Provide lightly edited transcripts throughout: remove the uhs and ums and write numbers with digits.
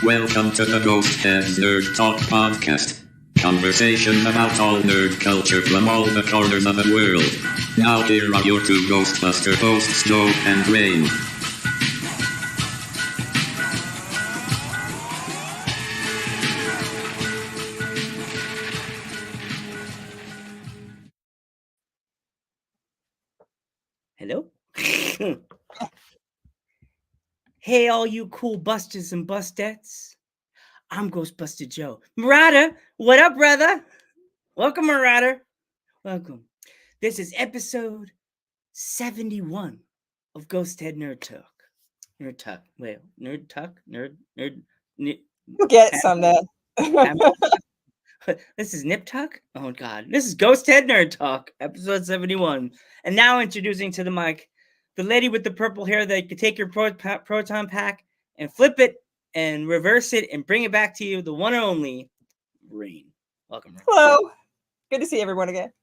Welcome to the Ghost Heads Nerd Talk podcast. Conversation about all nerd culture from all the corners of the world. Now here are your two Ghostbuster hosts, Joe and Rain. Hello? Hey, all you cool busters and bustettes. I'm Ghostbuster Joe. Marauder, what up, brother? Welcome, Marauder. Welcome. This is episode 71 of Ghost Head Nerd Talk. Nerd Talk. Wait, Nerd Talk? Nerd. You'll get some then. This is Nip Talk? Oh, God. This is Ghost Head Nerd Talk, episode 71. And now introducing to the mic the lady with the purple hair that could take your proton pack and flip it and reverse it and bring it back to you, the one and only Rain. Welcome, Rain. Hello. Good to see everyone again.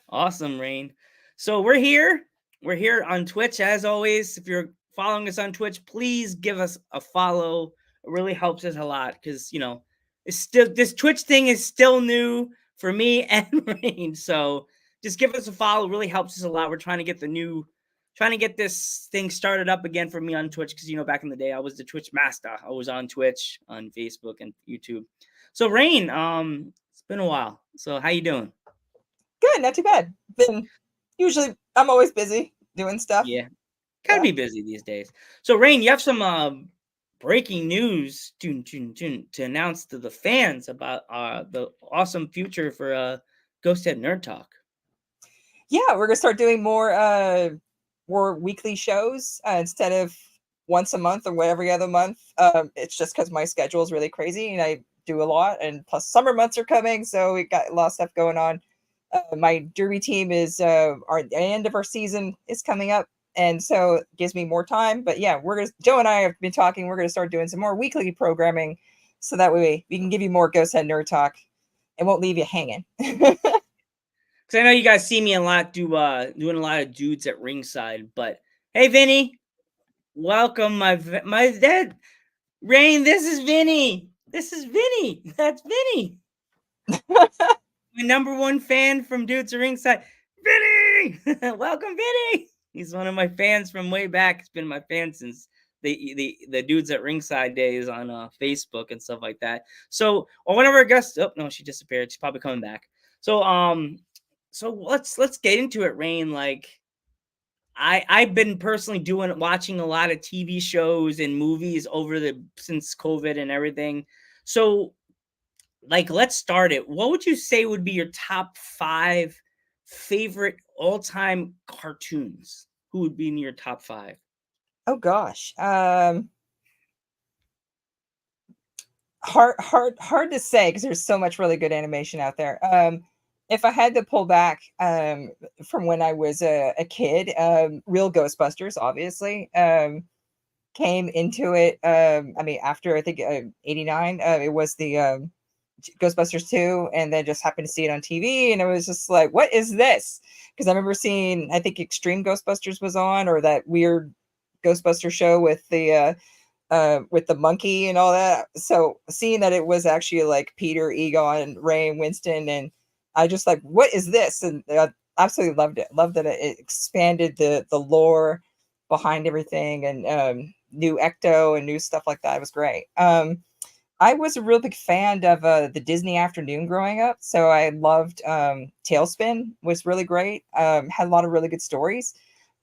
Awesome, Rain. So we're here. We're here on Twitch, as always. If you're following us on Twitch, please give us a follow. It really helps us a lot because, you know, it's still this Twitch thing is still new for me and Rain. So just give us a follow. It really helps us a lot. We're trying to get this thing started up again for me on Twitch because, you know, back in the day, I was the Twitch master. I was on Twitch, on Facebook, and YouTube. So, Rain, it's been a while. So, how you doing? Good, not too bad. I'm always busy doing stuff. Yeah, gotta be busy these days. So, Rain, you have some breaking news to announce to the fans about the awesome future for Ghost Head Nerd Talk. Yeah, we're gonna start doing more weekly shows instead of once a month or every other month. It's just because my schedule is really crazy and I do a lot, and plus summer months are coming, so we got a lot of stuff going on. My derby team is the end of our season is coming up, and so it gives me more time. But yeah, Joe and I have been talking. We're gonna start doing some more weekly programming, so that way we can give you more Ghost Head Nerd Talk and won't leave you hanging. Because I know you guys see me a lot doing a lot of dudes at ringside. But hey, Vinny, welcome my dad, Rain. This is Vinny. This is Vinny. That's Vinny. My number one fan from Dudes at Ringside, Vinny. Welcome, Vinny. He's one of my fans from way back. He's been my fan since the Dudes at Ringside days on Facebook and stuff like that. So, or whenever a guest, oh no, she disappeared. She's probably coming back. So let's get into it, Rain. Like I've been personally watching a lot of TV shows and movies since COVID and everything. So like let's start it. What would you say would be your top 5 favorite all-time cartoons? Who would be in your top 5? Oh gosh. Hard to say because there's so much really good animation out there. If I had to pull back from when I was a kid, real Ghostbusters, obviously, came into it. I mean, after I think 89, it was the Ghostbusters 2, and then just happened to see it on TV, and it was just like, what is this? Because I remember seeing, I think Extreme Ghostbusters was on, or that weird Ghostbuster show with the monkey and all that. So seeing that it was actually like Peter, Egon, Ray, and Winston, and I just like, what is this? And I absolutely loved it. Loved that it expanded the lore behind everything, and new Ecto and new stuff like that. It was great. I was a real big fan of the Disney Afternoon growing up, so I loved Tailspin. Was really great. Had a lot of really good stories,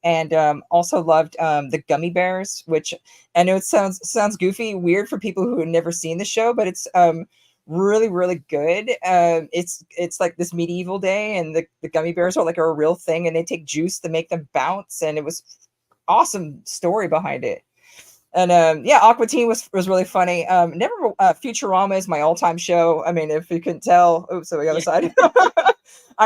and also loved the Gummy Bears, which I know it sounds goofy, weird for people who have never seen the show, but it's really, really good. It's like this medieval day, and the Gummy Bears are like a real thing, and they take juice to make them bounce, and it was awesome story behind it. And Aqua Teen was really funny. Futurama is my all-time show. I mean, if you couldn't tell, oops, on the other side.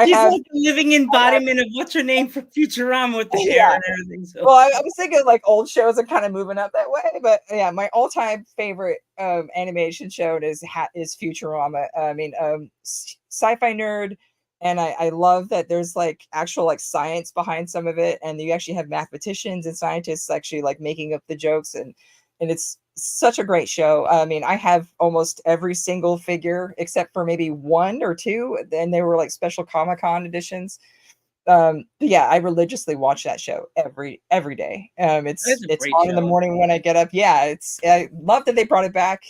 She's like a living embodiment of what's her name from Futurama with the hair and everything. So. Well, I was thinking like old shows are kind of moving up that way, but yeah, my all-time favorite animation show is Futurama. I mean, sci-fi nerd. And I love that there's like actual like science behind some of it. And you actually have mathematicians and scientists actually like making up the jokes. And it's such a great show. I mean, I have almost every single figure except for maybe one or two, and they were like special Comic-Con editions. But yeah, I religiously watch that show every day. It's a It's great on in the show. morning when I get up. Yeah, I love that they brought it back.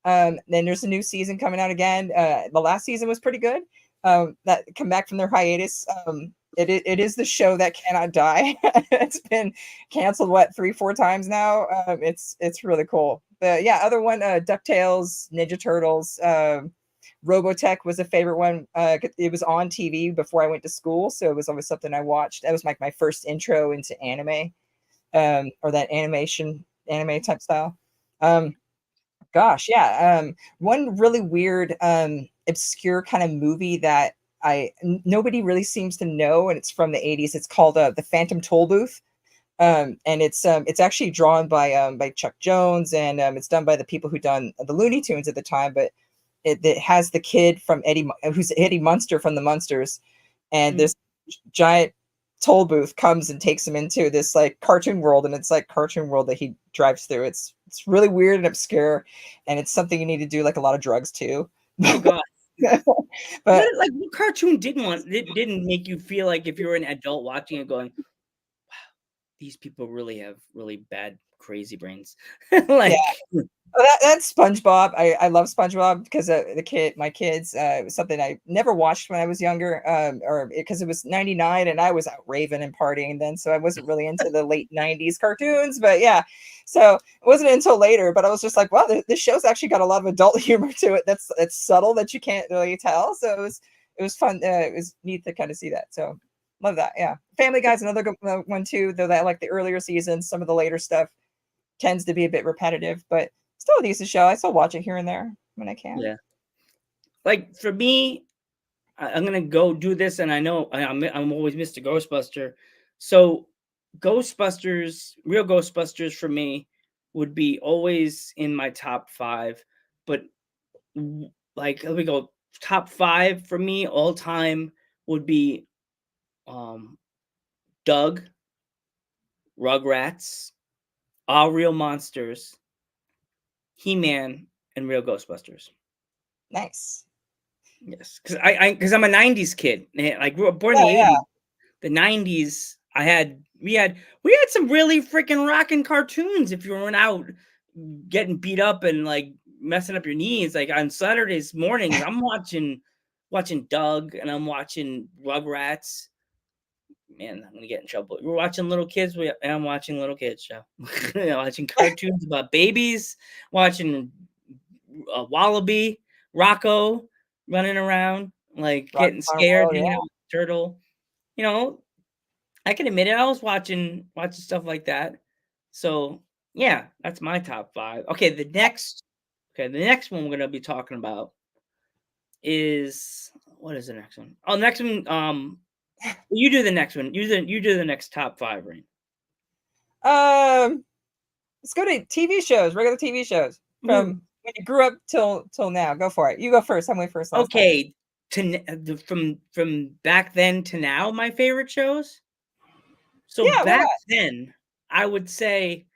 Then there's a new season coming out again. The last season was pretty good. That come back from their hiatus. It is the show that cannot die. It's been canceled 3-4 times now. It's really cool. But yeah, other one, DuckTales, Ninja Turtles, Robotech was a favorite one. It was on TV before I went to school, so it was always something I watched. That was like my first intro into anime, or that anime type style. Gosh, yeah. One really weird, obscure kind of movie that nobody really seems to know, and it's from the 80s. It's called The Phantom Tollbooth. And it's actually drawn by Chuck Jones, and it's done by the people who done the Looney Tunes at the time, but it has the kid from who's Eddie Munster from the Munsters, and this giant toll booth comes and takes him into this like cartoon world, and it's like cartoon world that he drives through. It's really weird and obscure, and it's something you need to do like a lot of drugs too. Oh god. But what cartoon didn't make you feel like, if you were an adult watching it, going, wow, these people really have really bad crazy brains? Like, yeah. That's SpongeBob. I love SpongeBob because my kids, it was something I never watched when I was younger, or because it was 99 and I was out raving and partying then, so I wasn't really into the late 90s cartoons. But yeah, so it wasn't until later, but I was just like, wow, this show's actually got a lot of adult humor to it. That's subtle that you can't really tell. So it was fun. It was neat to kind of see that. So love that. Yeah, Family Guy's another good one too. Though that, like the earlier seasons, some of the later stuff tends to be a bit repetitive, but still a decent show. I still watch it here and there when I can. yeah. Like for me, I'm gonna go do this, and I know I'm always Mr. Ghostbuster. So Ghostbusters, real Ghostbusters for me would be always in my top 5. But like, let me go top 5 for me all time would be Doug, Rugrats, All Real Monsters, He-Man, and Real Ghostbusters. Nice. Yes, because I'm a '90s kid. I grew up born in the '80s. Yeah. The '90s, we had some really freaking rocking cartoons. If you weren't out getting beat up and like messing up your knees, like on Saturdays mornings, I'm watching Doug and I'm watching Rugrats. Man, I'm gonna get in trouble. We're watching Little Kids, and I'm watching Little Kids show. Watching cartoons about babies, watching Wallaby, Rocco running around, like getting scared, hanging out with the turtle. You know, I can admit it. I was watching stuff like that. So yeah, that's my top 5. Okay, the next one we're gonna be talking about is, what is the next one? Oh, the next one. You do the next one. You do the next top 5, Rain. Let's go to TV shows, regular TV shows from when you grew up till now. Go for it. You go first. I'm way first. Okay, from back then to now, my favorite shows. So yeah, back then, I would say,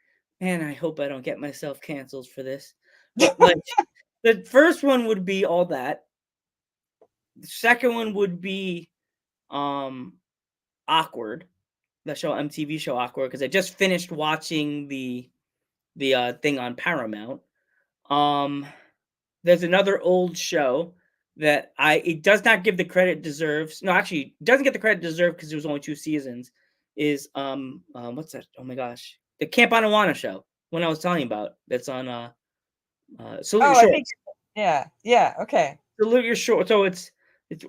man, I hope I don't get myself canceled for this. But like, the first one would be All That. The second one would be Awkward, the show, MTV show Awkward, because I just finished watching the thing on Paramount. There's another old show that it does not give the credit it deserves. No, actually, it doesn't get the credit it deserves because there was only 2 seasons. Is what's that? Oh my gosh, the Camp Anawana show. When I was telling you about, that's on Salute Your Shorts. Yeah, okay. Salute Your Shorts. So it's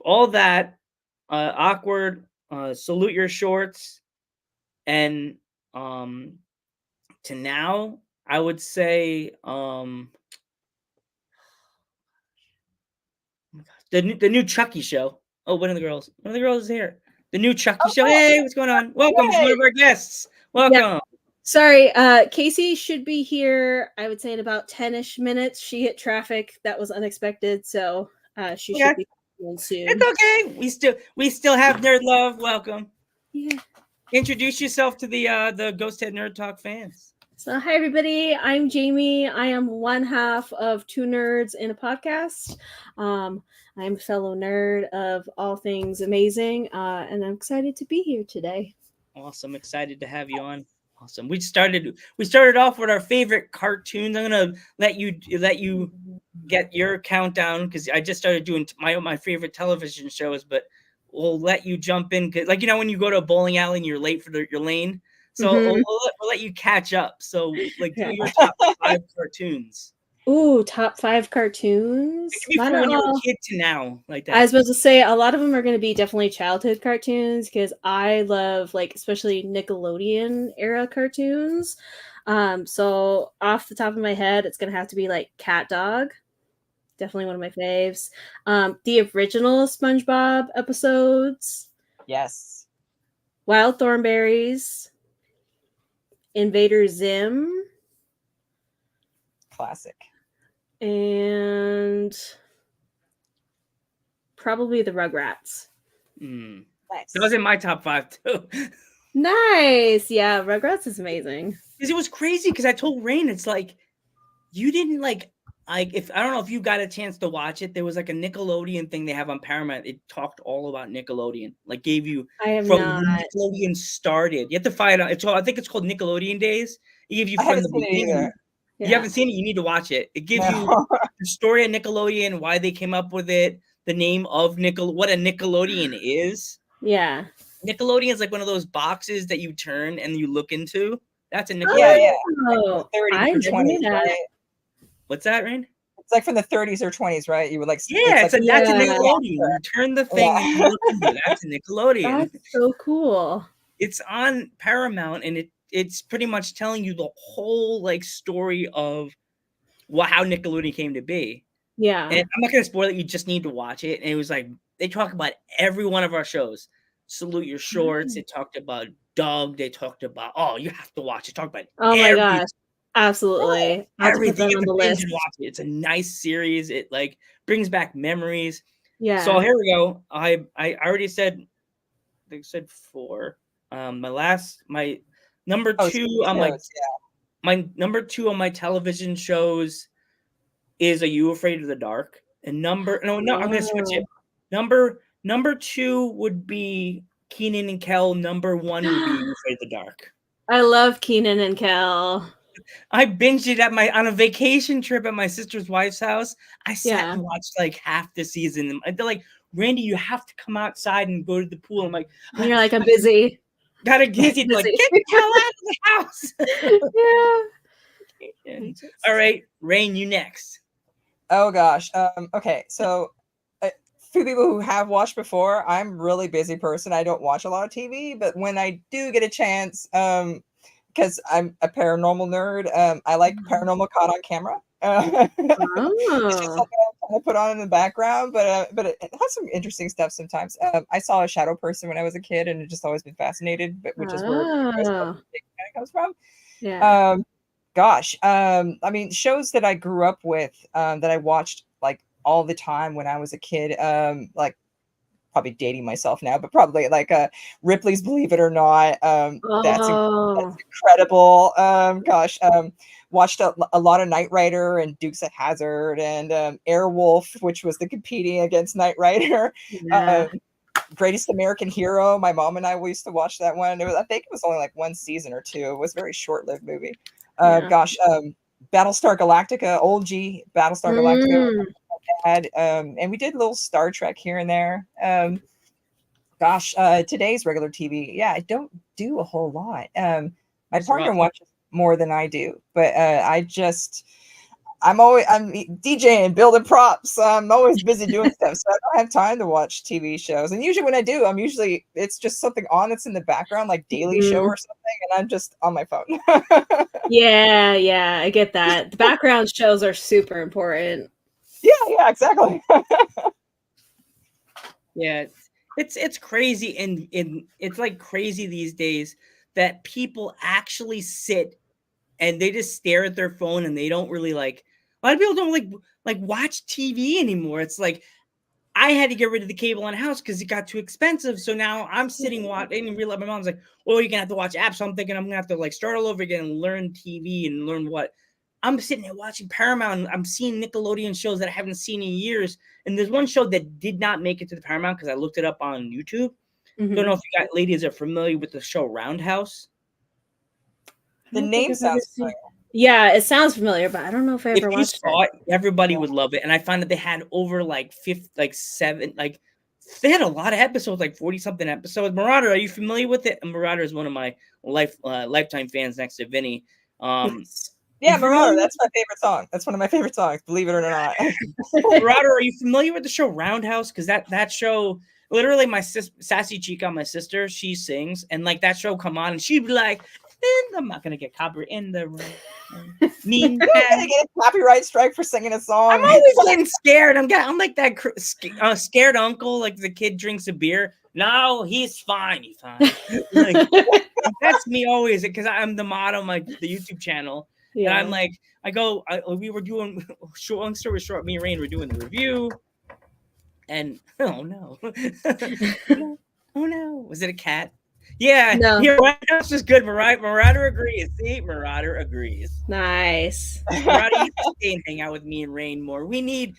All That, Awkward, Salute Your Shorts, and to now, I would say the new Chucky show. Oh, one of the girls is here. The new Chucky show. Hey, what's going on? Welcome. She's one of our guests. Welcome. Yeah. Sorry, Casey should be here, I would say, in about 10-ish minutes. She hit traffic. That was unexpected, so she should be soon. It's okay. We still have Nerd Love. Welcome. Yeah. Introduce yourself to the Ghost Head Nerd Talk fans. So, hi everybody. I'm Jamie. I am one half of Two Nerds in a Podcast. I'm a fellow nerd of all things amazing, and I'm excited to be here today. Awesome. Excited to have you on. Awesome. We started off with our favorite cartoons. I'm gonna let you get your countdown because I just started doing my favorite television shows, but we'll let you jump in, like when you go to a bowling alley and you're late for your lane. So we'll let you catch up. So like do your top 5 cartoons. Ooh, top 5 cartoons. It could be from when you were a kid to now, like that. I was supposed to say a lot of them are going to be definitely childhood cartoons because I love especially Nickelodeon era cartoons. So off the top of my head, it's going to have to be like Cat Dog. Definitely one of my faves. The original SpongeBob episodes. Yes. Wild Thornberries. Invader Zim. Classic. And probably the Rugrats. Nice. That was in my top 5 too. Nice. Yeah, Rugrats is amazing. Because it was crazy because I told Rain, it's like you didn't if I don't know if you got a chance to watch it, there was like a Nickelodeon thing they have on Paramount. It talked all about Nickelodeon, like gave you I have from not. when Nickelodeon started. You have to find out. I think it's called Nickelodeon Days. It gives you I from haven't the seen it beginning. either. You haven't seen it, you need to watch it. It gives you the story of Nickelodeon, why they came up with it, the name of what a Nickelodeon is. Yeah. Nickelodeon is like one of those boxes that you turn and you look into. That's a Nickelodeon. Yeah. Oh, Like 30s or 20s, right? What's that, Rain? It's like from the 30s or 20s, right? You would like. Yeah, that's a Nickelodeon. Yeah. You turn the thing and you look into it. That's a Nickelodeon. That's so cool. It's on Paramount and it's pretty much telling you the whole story of how Nickelodeon came to be. Yeah. And I'm not gonna spoil it, you just need to watch it. And it was like they talk about every one of our shows. Salute Your Shorts. They talked about Doug. They talked about you have to watch it. Talk about my gosh. Absolutely. Everything on the list. Watch it. It's a nice series. It brings back memories. Yeah. So here we go. I already said they said 4. My number 2 on my number 2 on my television shows is Are You Afraid of the Dark? And I'm gonna switch it. Number 2 would be Kenan and Kel. Number 1 would be Are You Afraid of the Dark. I love Kenan and Kel. I binged it on a vacation trip at my sister's wife's house. I sat and watched half the season. They're like, Randy, you have to come outside and go to the pool. I'm like, and you're like, I'm busy. Gotta get it. Like, get the hell out of the house. Yeah. All right, Rain, you next. Oh gosh. Okay, so few people who have watched before, I'm a really busy person. I don't watch a lot of TV, but when I do get a chance, because I'm a paranormal nerd, I like Paranormal Caught on Camera. It's just something I kind of put on in the background, but it has some interesting stuff sometimes. I saw a shadow person when I was a kid, and it just always been fascinated, but which is where it comes from. Yeah. Gosh, I mean, shows that I grew up with, that I watched all the time when I was a kid, probably dating myself now, but probably Ripley's Believe It or Not. That's incredible. Watched a lot of Knight Rider and Dukes of Hazzard and Airwolf, which was the competing against Knight Rider. Yeah. Greatest American Hero. My mom and I used to watch that one. I think it was only 1 season or 2. It was a very short-lived movie. Battlestar Galactica, old G Battlestar Galactica. And we did a little Star Trek here and there. Today's regular TV, I don't do a whole lot. My partner watches more than I do, but I'm DJing, building props. So I'm always busy doing stuff, so I don't have time to watch TV shows. And usually when I do, it's just something on that's in the background, like Daily Show or something, and I'm just on my phone. Yeah, I get that. The background shows are super important. Yeah, exactly. Yeah, it's crazy, and it's crazy these days that people actually sit and they just stare at their phone and they don't really a lot of people don't watch TV anymore. It's I had to get rid of the cable on house because it got too expensive. So now I'm sitting watching and realize my mom's like, "Oh, you're gonna have to watch apps." So I'm thinking I'm gonna have to like start all over again and learn TV and learn what. I'm sitting there watching Paramount. I'm seeing Nickelodeon shows that I haven't seen in years. And there's one show that did not make it to the Paramount because I looked it up on YouTube. Don't know if you ladies are familiar with the show Roundhouse. The name sounds familiar. Yeah, it sounds familiar, but I don't know if I ever watched it. Everybody would love it. And I find that they had over like they had a lot of episodes, like 40-something episodes. Marauder, are you familiar with it? And Marauder is one of my lifetime fans next to Vinny. Yeah, Marauder, that's my favorite song. That's one of my favorite songs, believe it or not. Marauder, are you familiar with the show Roundhouse? Because that show, literally my Sassy Chica, my sister, she sings, and like that show come on, and she'd be like, I'm not gonna get copyright in the room. You're gonna get a copyright strike for singing a song. I'm always getting scared. I'm like that scared uncle, like the kid drinks a beer. No, he's fine. He's fine. Like, that's me always, because I'm the motto of the YouTube channel. Yeah. And I'm like, we were doing, long story short, me and Rain were doing the review. And, oh no. Oh no. Was it a cat? Yeah. No. That's just good. Marauder agrees. See? Marauder agrees. Nice. Marauder, you can stay and hang out with me and Rain more. We need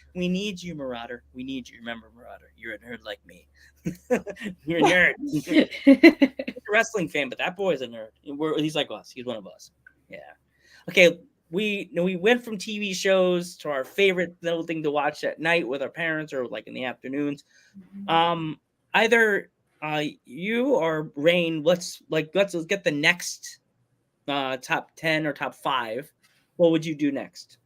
you, Marauder. We need you. Remember, Marauder, you're a nerd like me. You're a nerd. He's a wrestling fan, but that boy is a nerd. He's like us. He's one of us. Yeah. Okay, we went from TV shows to our favorite little thing to watch at night with our parents or like in the afternoons. Either you or Rain, let's get the next top 10 or top 5. What would you do next?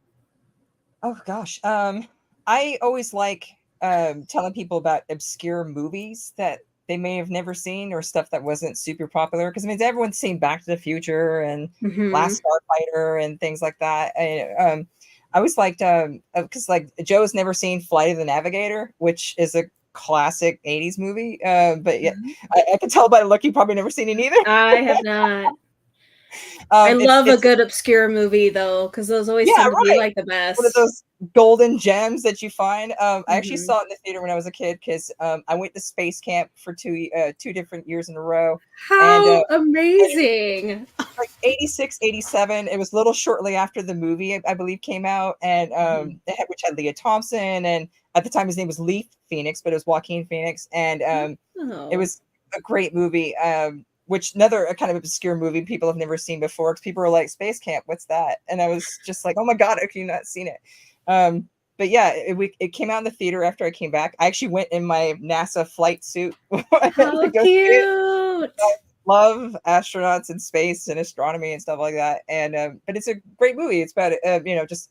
Oh gosh. I always like telling people about obscure movies that they may have never seen or stuff that wasn't super popular. Because I mean, everyone's seen Back to the Future and Last Starfighter and things like that. And, I always liked because like Joe's never seen Flight of the Navigator, which is a classic 80s movie. But yeah, I can tell by the look you've probably never seen it either. I have not. I love a good obscure movie though, because those always seem to be like the best. One of those golden gems that you find. I actually saw it in the theater when I was a kid because I went to space camp for two different years in a row. How amazing! Like 86, 87. It was a little shortly after the movie, I believe, came out, and which had Leah Thompson, and at the time his name was Lee Phoenix, but it was Joaquin Phoenix, and it was a great movie. Which another kind of obscure movie people have never seen before, because people are like, Space Camp, what's that? And I was just like, oh my God, have you not seen it? But yeah, it came out in the theater after I came back. I actually went in my NASA flight suit. How cute! I love astronauts in space and astronomy and stuff like that. And but it's a great movie. It's about this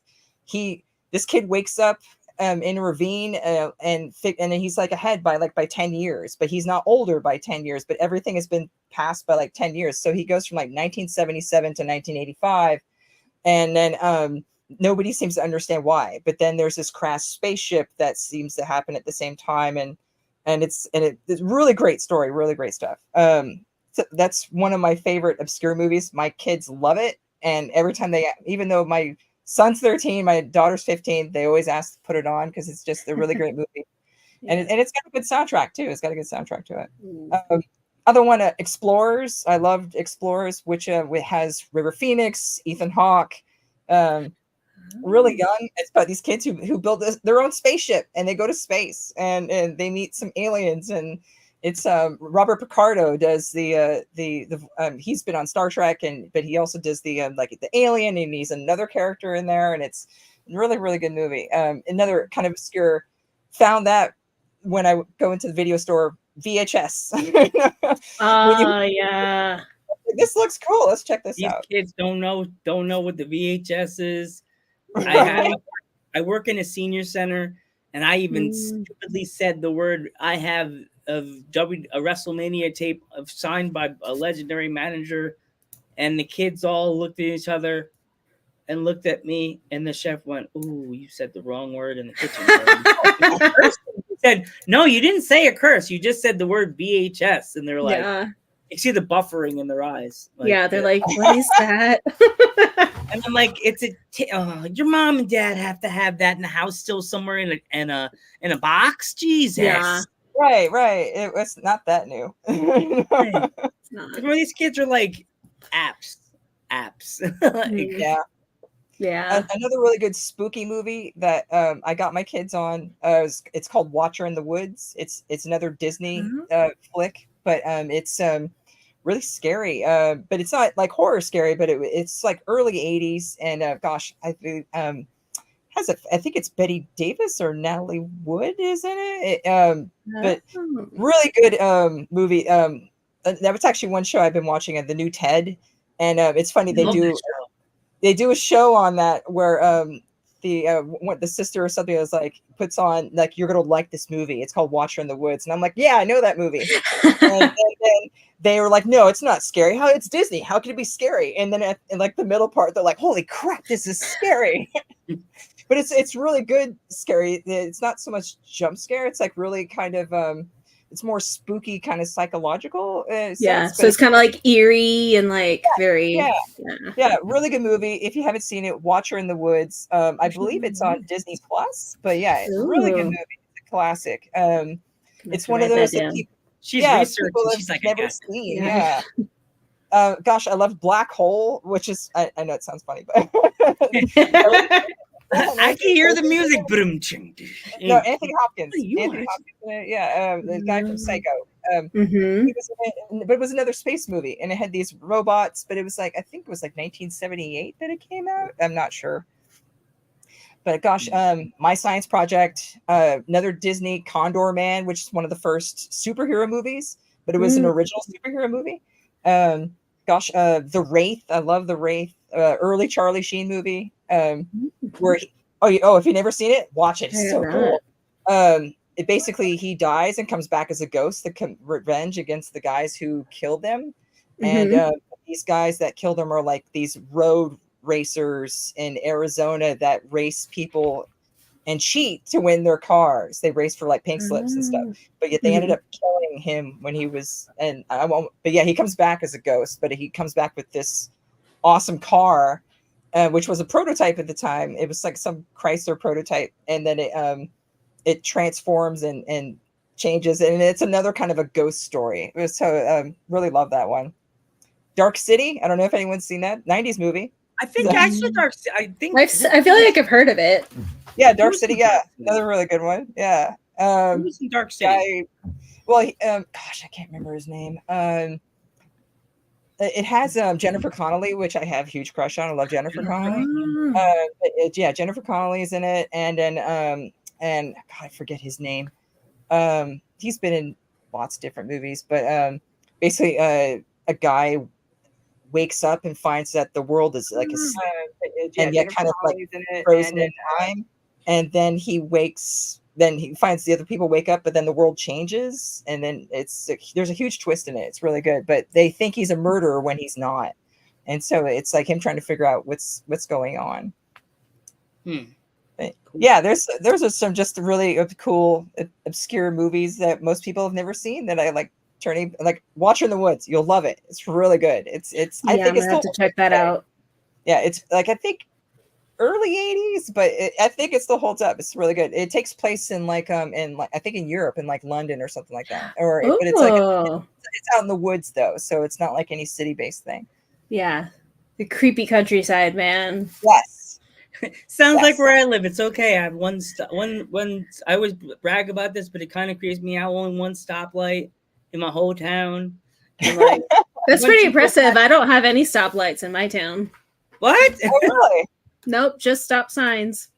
kid wakes up in a ravine and he's like ahead by 10 years, but he's not older by 10 years, but everything has been passed by like 10 years. So he goes from like 1977 to 1985, and then nobody seems to understand why. But then there's this crashed spaceship that seems to happen at the same time, and it's really great story, really great stuff. So that's one of my favorite obscure movies. My kids love it, and every time even though my son's 13, my daughter's 15, they always ask to put it on because it's just a really great movie. And it's got a good soundtrack too. It's got a good soundtrack to it. Other one, Explorers. I loved Explorers, which has River Phoenix, Ethan Hawke, really young. It's about these kids who build their own spaceship, and they go to space, and they meet some aliens, and it's Robert Picardo does the he's been on Star Trek, but he also does the alien, and he's another character in there, and it's a really, really good movie. Another kind of obscure, found that when I go into the video store, VHS. Yeah. This looks cool. Let's check this out. These kids don't know what the VHS is. I work in a senior center, and I even stupidly said the word I have of a WrestleMania tape signed by a legendary manager, and the kids all looked at each other and looked at me, and the chef went, "Ooh, you said the wrong word in the kitchen." He said, "No, you didn't say a curse. You just said the word VHS." And they're like, you see the buffering in their eyes. They're like, "What is that?" And I'm like, your mom and dad have to have that in the house still somewhere in a box. Jesus. Yeah. Right. It was not that new. It's not. Where these kids are like apps. Like, Yeah. Yeah. Another really good spooky movie that I got my kids on. It's called Watcher in the Woods. It's another Disney flick, but it's really scary. But it's not like horror scary, but it's like early '80s. And gosh, I think I think it's Betty Davis or Natalie Wood is in it. But really good movie. That was actually one show I've been watching, the new Ted, and it's funny they do a show on that where the sister or something was like puts on like, you're gonna like this movie. It's called Watcher in the Woods, and I'm like, yeah, I know that movie. and then they were like, no, it's not scary. How it's Disney? How can it be scary? And then in like the middle part, they're like, holy crap, this is scary. But it's really good scary. It's not so much jump scare. It's like really kind of it's more spooky, kind of psychological. So it's kind of like eerie and like very really good movie. If you haven't seen it, Watcher in the Woods. I believe it's on Disney Plus. But yeah, really good movie. It's a classic. It's one of those that she's researching. She's like, never seen. Yeah. Gosh, I love Black Hole, which is I know it sounds funny, but I can hear the music. No, Anthony Hopkins. The guy from Psycho. He was in it, but it was another space movie, and it had these robots. But it was like, I think it was like 1978 that it came out. I'm not sure. But gosh, My Science Project, another Disney, Condor Man, which is one of the first superhero movies, but it was an original superhero movie. The Wraith. I love The Wraith. Early Charlie Sheen movie. Where if you've never seen it, watch it. It's so cool. It basically, he dies and comes back as a ghost to revenge against the guys who killed them. And these guys that killed them are like these road racers in Arizona that race people and cheat to win their cars. They race for like pink slips and stuff, but yet they ended up killing him when he was, and I won't, but yeah, he comes back as a ghost, but he comes back with this awesome car, which was a prototype at the time. It was like some Chrysler prototype, and then it transforms and changes, and it's another kind of a ghost story. It was so really love that one. Dark City. I don't know if anyone's seen that 90s movie. I think actually Dark City. I feel like I've heard of it. Yeah, Dark City. Yeah, another really good one. Yeah. Who's in Dark City? Gosh, I can't remember his name. It has Jennifer Connelly, which I have a huge crush on. I love Jennifer Connelly. Jennifer Connelly is in it, and then and God, I forget his name. He's been in lots of different movies, but basically, a guy wakes up and finds that the world is like and yet kind of like frozen in time, and then he wakes. Then he finds the other people wake up, but then the world changes, and then there's a huge twist in it. It's really good, but they think he's a murderer when he's not, and so it's like him trying to figure out what's going on. But, yeah, there's some just really cool obscure movies that most people have never seen that I like. Watcher in the Woods, you'll love it. It's really good. I think it's have to check that out. Yeah, it's like I think early 80s, but I think it still holds up. It's really good. It takes place in I think in Europe, in like London or something like that. But it's like it's out in the woods though, so it's not like any city-based thing. Yeah, the creepy countryside, man. Yes. Sounds like where I live. It's okay. I have one. I always brag about this, but it kind of creeps me out. Only one stoplight in my whole town. And like, that's pretty impressive. I don't have any stoplights in my town. What? Oh, really? Nope, just stop signs.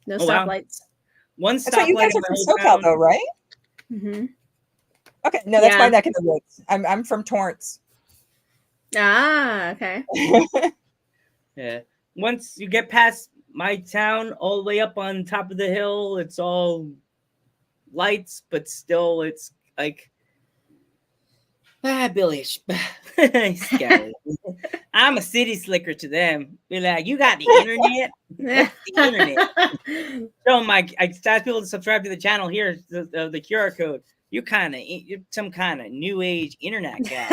No stoplights. Wow. One stoplight. That's you guys are from SoCal, though, right? Mm-hmm. Okay, no, that's my neck of the woods. I'm from Torrance. Ah, okay. Yeah. Once you get past my town, all the way up on top of the hill, it's all lights, but still, it's like. Billy, scary. I'm a city slicker to them. Be like, you got the internet? The internet. So I ask people to subscribe to the channel. Here's the QR code. You're some kind of new age internet guy.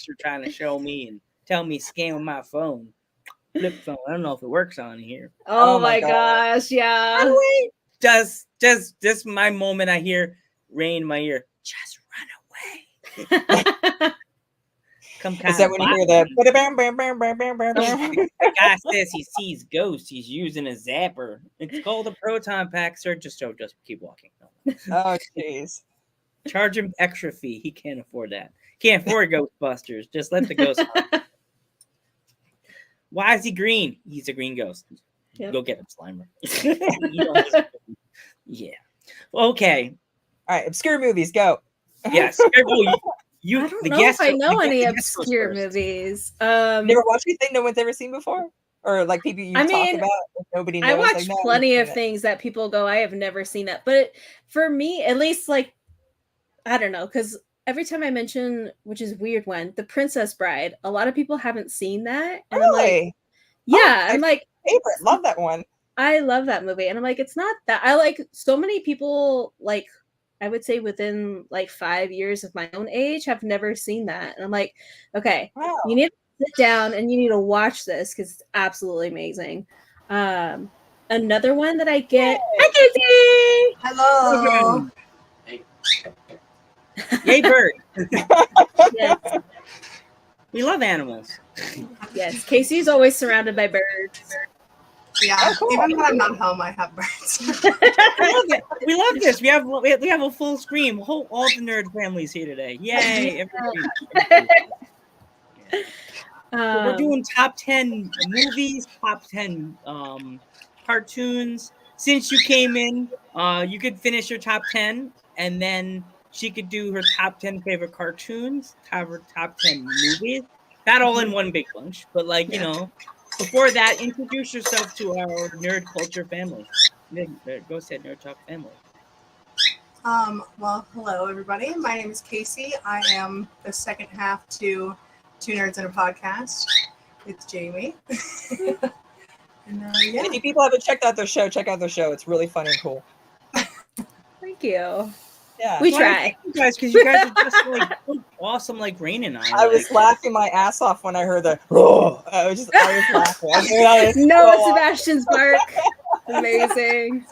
You're trying to show me and tell me scam my phone. flip phone. I don't know if it works on here. Oh, Oh my my God. gosh, yeah. Just my moment. I hear Rain in my ear. Just run away. Come Is that when you hear the The guy says he sees ghosts. He's using a zapper. It's called a proton pack, sir. Just keep walking. Oh jeez. Charge him extra fee. He can't afford that. Can't afford Ghostbusters. Just let the ghost. Why is he green? He's a green ghost. Yep. Go get him, Slimer. You don't deserve it. Yeah. Okay. All right, obscure movies, go. Yes. You, I don't the know guest, if I know the any guest goes obscure first. movies. Never watched anything no one's ever seen before? Or like people you I talk mean, about and nobody knows? I watch like, no, plenty I've of seen it. things that people go, I have never seen that. But for me, at least, like, I don't know, because every time I mention, which is a weird one, The Princess Bride, a lot of people haven't seen that. And I'm like, Really? yeah, Oh, I'm like, favorite. Love that one. I love that movie. And I'm like, it's not that. I like so many people, like, I would say within like 5 years of my own age, have never seen that. And I'm like, okay, Wow. you need to sit down and you need to watch this because it's absolutely amazing. Another one that I get. Hi, Casey! Hello. Yay, bird. Yes, We love animals. yes. Casey's always surrounded by birds. Yeah, Oh, cool. even when I'm not home, I have birds. We love it. We love this. We have a full screen. All the nerd families here today. Yay! Everybody. So we're doing top 10 movies, top 10 cartoons. Since you came in, you could finish your top 10, and then she could do her top 10 favorite cartoons, her top 10 movies. Not all in one big bunch, but like, you know, before that, introduce yourself to our nerd culture family. Go ahead, Nerd Talk family. Well, hello everybody. My name is Casey. I am the second half to Two Nerds in a Podcast with Jamie. And yeah. If you people haven't checked out their show, check out their show. It's really fun and cool. Thank you. Yeah. We Well, try. thank you guys, because you guys are just like so awesome, like Rain and I. I was laughing my ass off when I heard the I was laughing. I was Noah so Sebastian's bark. Amazing.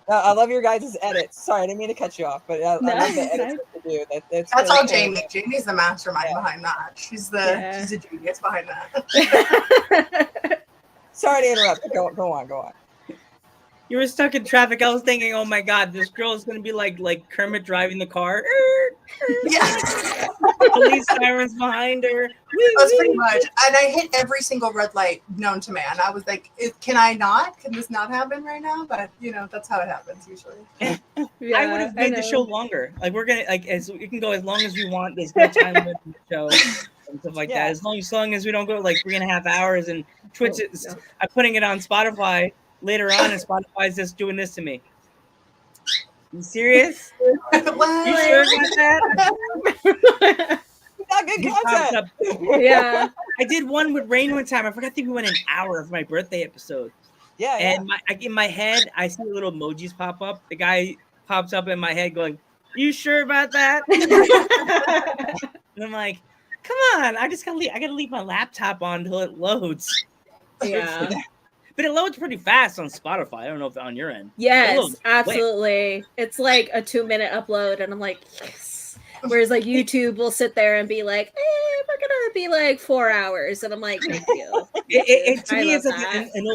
I love your guys' edits. Sorry, I didn't mean to cut you off, but I No, love the it's edits that you do. That's That's really all cool. Jamie. Jamie's the mastermind behind that. She's the genius behind that. Sorry to interrupt. Go on. You were stuck in traffic. I was thinking, oh my god, this girl is gonna be like Kermit driving the car. Yeah. Police sirens behind her. That's pretty much. And I hit every single red light known to man. I was like, can I not? Can this not happen right now? But that's how it happens usually. Yeah, I would have made the show longer. Like we're gonna you can go as long as we want. There's no time limit in the show and stuff like that. As long as we don't go like 3.5 hours and Twitch is I'm putting it on Spotify later on, and Spotify's just doing this to me. You serious? You sure about that? Not good content. Yeah. I did one with Rain one time. I forgot we went an hour of my birthday episode. Yeah. And in my head, I see little emojis pop up. The guy pops up in my head going, "You sure about that?" And I'm like, "Come on! I gotta leave my laptop on until it loads." Yeah. But it loads pretty fast on Spotify. I don't know if on your end. Yes, absolutely. It's like a 2-minute upload, and I'm like, yes. Whereas like YouTube will sit there and be like, we're gonna be like 4 hours, and I'm like, thank you. To me, it's love like an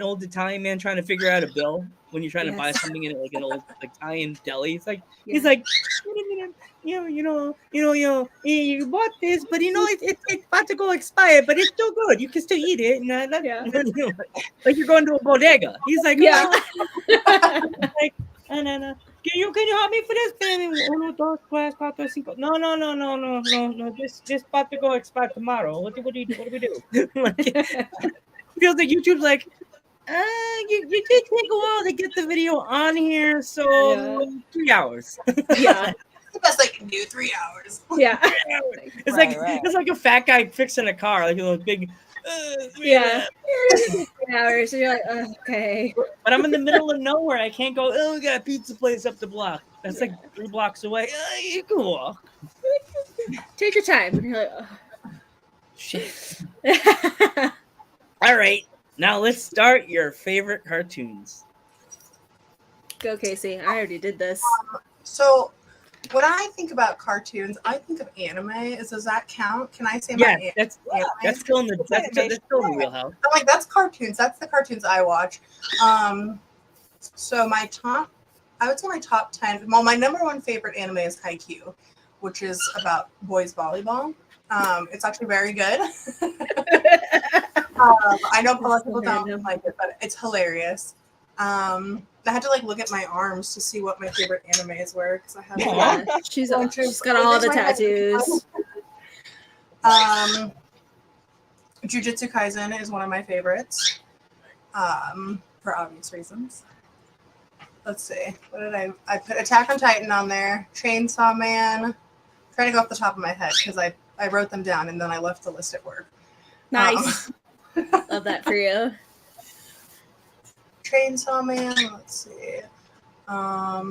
old Italian man trying to figure out a bill when you're trying to buy something in like an old Italian deli. It's like he's like, wait a minute, you bought this, but it's about to go expire, but it's still good. You can still eat it. Like you're going to a bodega. He's like, yeah. Like, no. Can you help me for this? No. Just about to go expire tomorrow. What do we do? Feels like YouTube's like, you did take a while to get the video on here, so 3 hours. Yeah. That's like new 3 hours. Yeah. It's like a fat guy fixing a car, like a big. 3 hours, and you're like, okay. But I'm in the middle of nowhere. I can't go. Oh, we got a pizza place up the block. That's like 3 blocks away. You can walk. Take your time. And you're like, Shit. All right, now let's start your favorite cartoons. Go, Casey. I already did this. So when I think about cartoons, I think of anime. Does that count? Can I say Yeah, my that's still in the that's still in the wheelhouse. I'm like, that's cartoons. That's the cartoons I watch. So I would say my top 10. Well, my number one favorite anime is Haikyuu, which is about boys volleyball. It's actually very good. I know a lot of people don't like it, but it's hilarious. I had to like look at my arms to see what my favorite animes were because I have. Yeah, she's got all the tattoos. Jujutsu Kaisen is one of my favorites, for obvious reasons. Let's see. What did I put Attack on Titan on there. Chainsaw Man. I'm trying to go off the top of my head because I wrote them down and then I left the list at work. Nice. Love that for you. Chainsaw Man. Let's see. I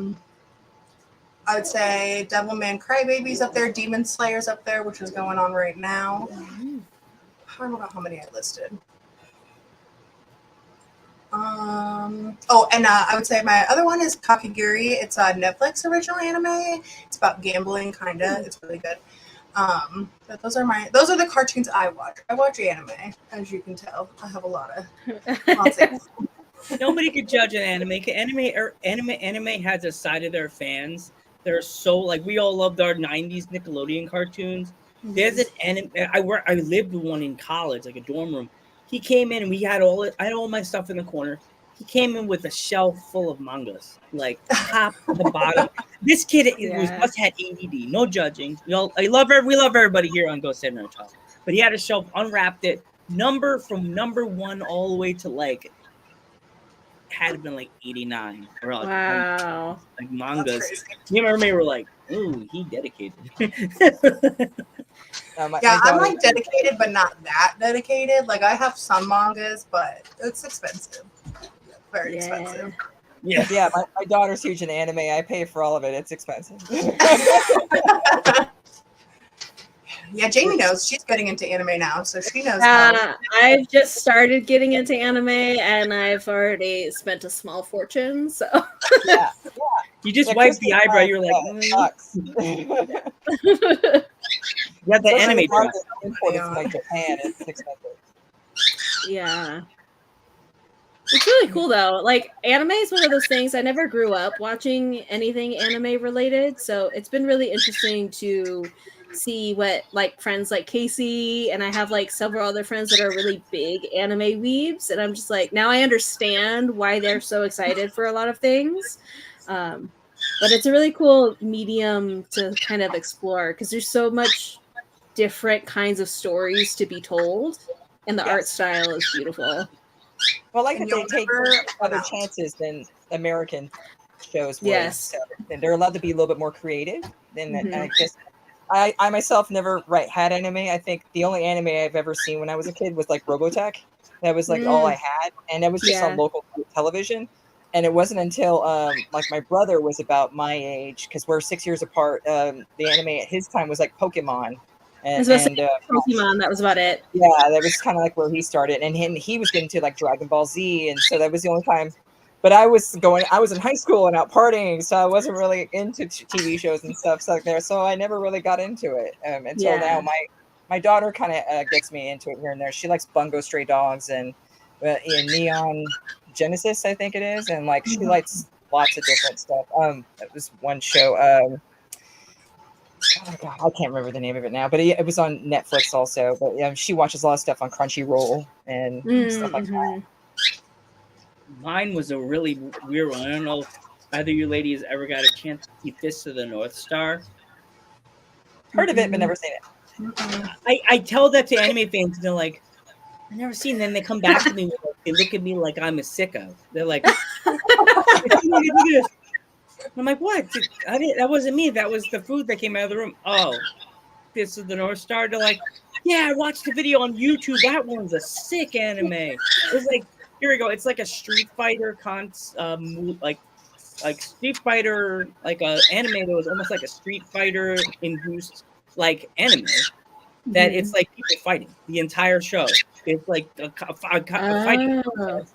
would say Devilman Crybaby's up there. Demon Slayer's up there, which is going on right now. I don't know how many I listed. I would say my other one is Kakegurui. It's a Netflix original anime. It's about gambling, kinda. It's really good. But those are the cartoons I watch. I watch anime, as you can tell. I have a lot of. Nobody could judge an anime. Anime has a side of their fans. They're so like we all loved our '90s Nickelodeon cartoons. There's an anime. I lived with one in college, like a dorm room. He came in and I had all my stuff in the corner. He came in with a shelf full of mangas, like top to the bottom. This kid must had ADD. No judging. We love everybody here on Ghost Saber Child. But he had a shelf, unwrapped it, from number 1 all the way to like had to been like 89 or like, wow, like mangas. Me and me were like, ooh, he dedicated. I'm like dedicated, but not that dedicated. Like I have some mangas, but it's expensive. Very expensive. Yeah. My daughter's huge in anime. I pay for all of it. It's expensive. Yeah, Jamie knows. She's getting into anime now, so she knows. I've just started getting into anime, and I've already spent a small fortune. So yeah. You just wiped the eyebrow. You're like, yeah, the anime imported from like Japan. It's expensive. Yeah. It's really cool though. Like anime is one of those things. I never grew up watching anything anime related, so it's been really interesting to see what like friends like Casey and I have like several other friends that are really big anime weebs, and I'm just like, now I understand why they're so excited for a lot of things. But it's a really cool medium to kind of explore because there's so much different kinds of stories to be told, and the art style is beautiful. Well, like that they take other chances than American shows would. Yes. So, and they're allowed to be a little bit more creative. And I guess I myself never had anime. I think the only anime I've ever seen when I was a kid was like Robotech. That was like all I had. And that was just on local television. And it wasn't until like my brother was about my age, because we're 6 years apart. The anime at his time was like Pokemon. Pokemon, that was about it. Yeah, that was kind of like where he started, and he was getting to like Dragon Ball Z, and so that was the only time. But I was in high school and out partying, so I wasn't really into TV shows and stuff like there. So I never really got into it until now. My daughter kind of gets me into it here and there. She likes Bungo Stray Dogs and Neon Genesis, I think it is, and like she likes lots of different stuff. That was one show. Oh God, I can't remember the name of it now, but it was on Netflix also. But she watches a lot of stuff on Crunchyroll and stuff like that. Mine was a really weird one. I don't know if either you ladies ever got a chance to see Fist of the North Star. Heard of it, but never seen it. I tell that to anime fans, and they're like, I've never seen. Then they come back to me. They look at me like I'm a sicko. They're like, I'm like, what? That wasn't me. That was the food that came out of the room. Oh, This is the North Star. They're like, yeah, I watched the video on YouTube. That one's a sick anime. It was like, here we go. It's like a Street Fighter like Street Fighter, like a anime that was almost like a Street Fighter induced like anime. that it's like people fighting the entire show. It's like a fighting Oh. contest.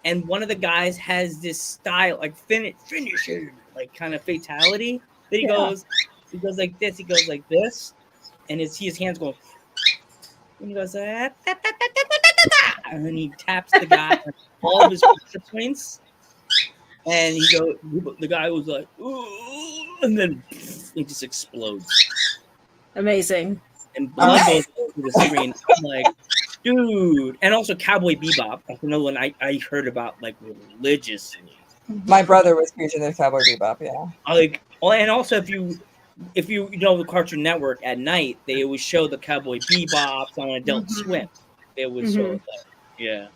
And one of the guys has this style, like finisher, like kind of fatality that he goes like this, he goes like this, and his hands go, and he goes, and then he taps the guy on all of his pressure points, and the guy was like, ooh, and then he just explodes, Amazing. and blood goes over the screen. I'm like, dude, and also Cowboy Bebop. That's another one I heard about like religiously. My brother was huge into Cowboy Bebop. Yeah. Like, and also if you know the Cartoon Network at night, they always show the Cowboy Bebop on Adult Swim. They always show that. Yeah.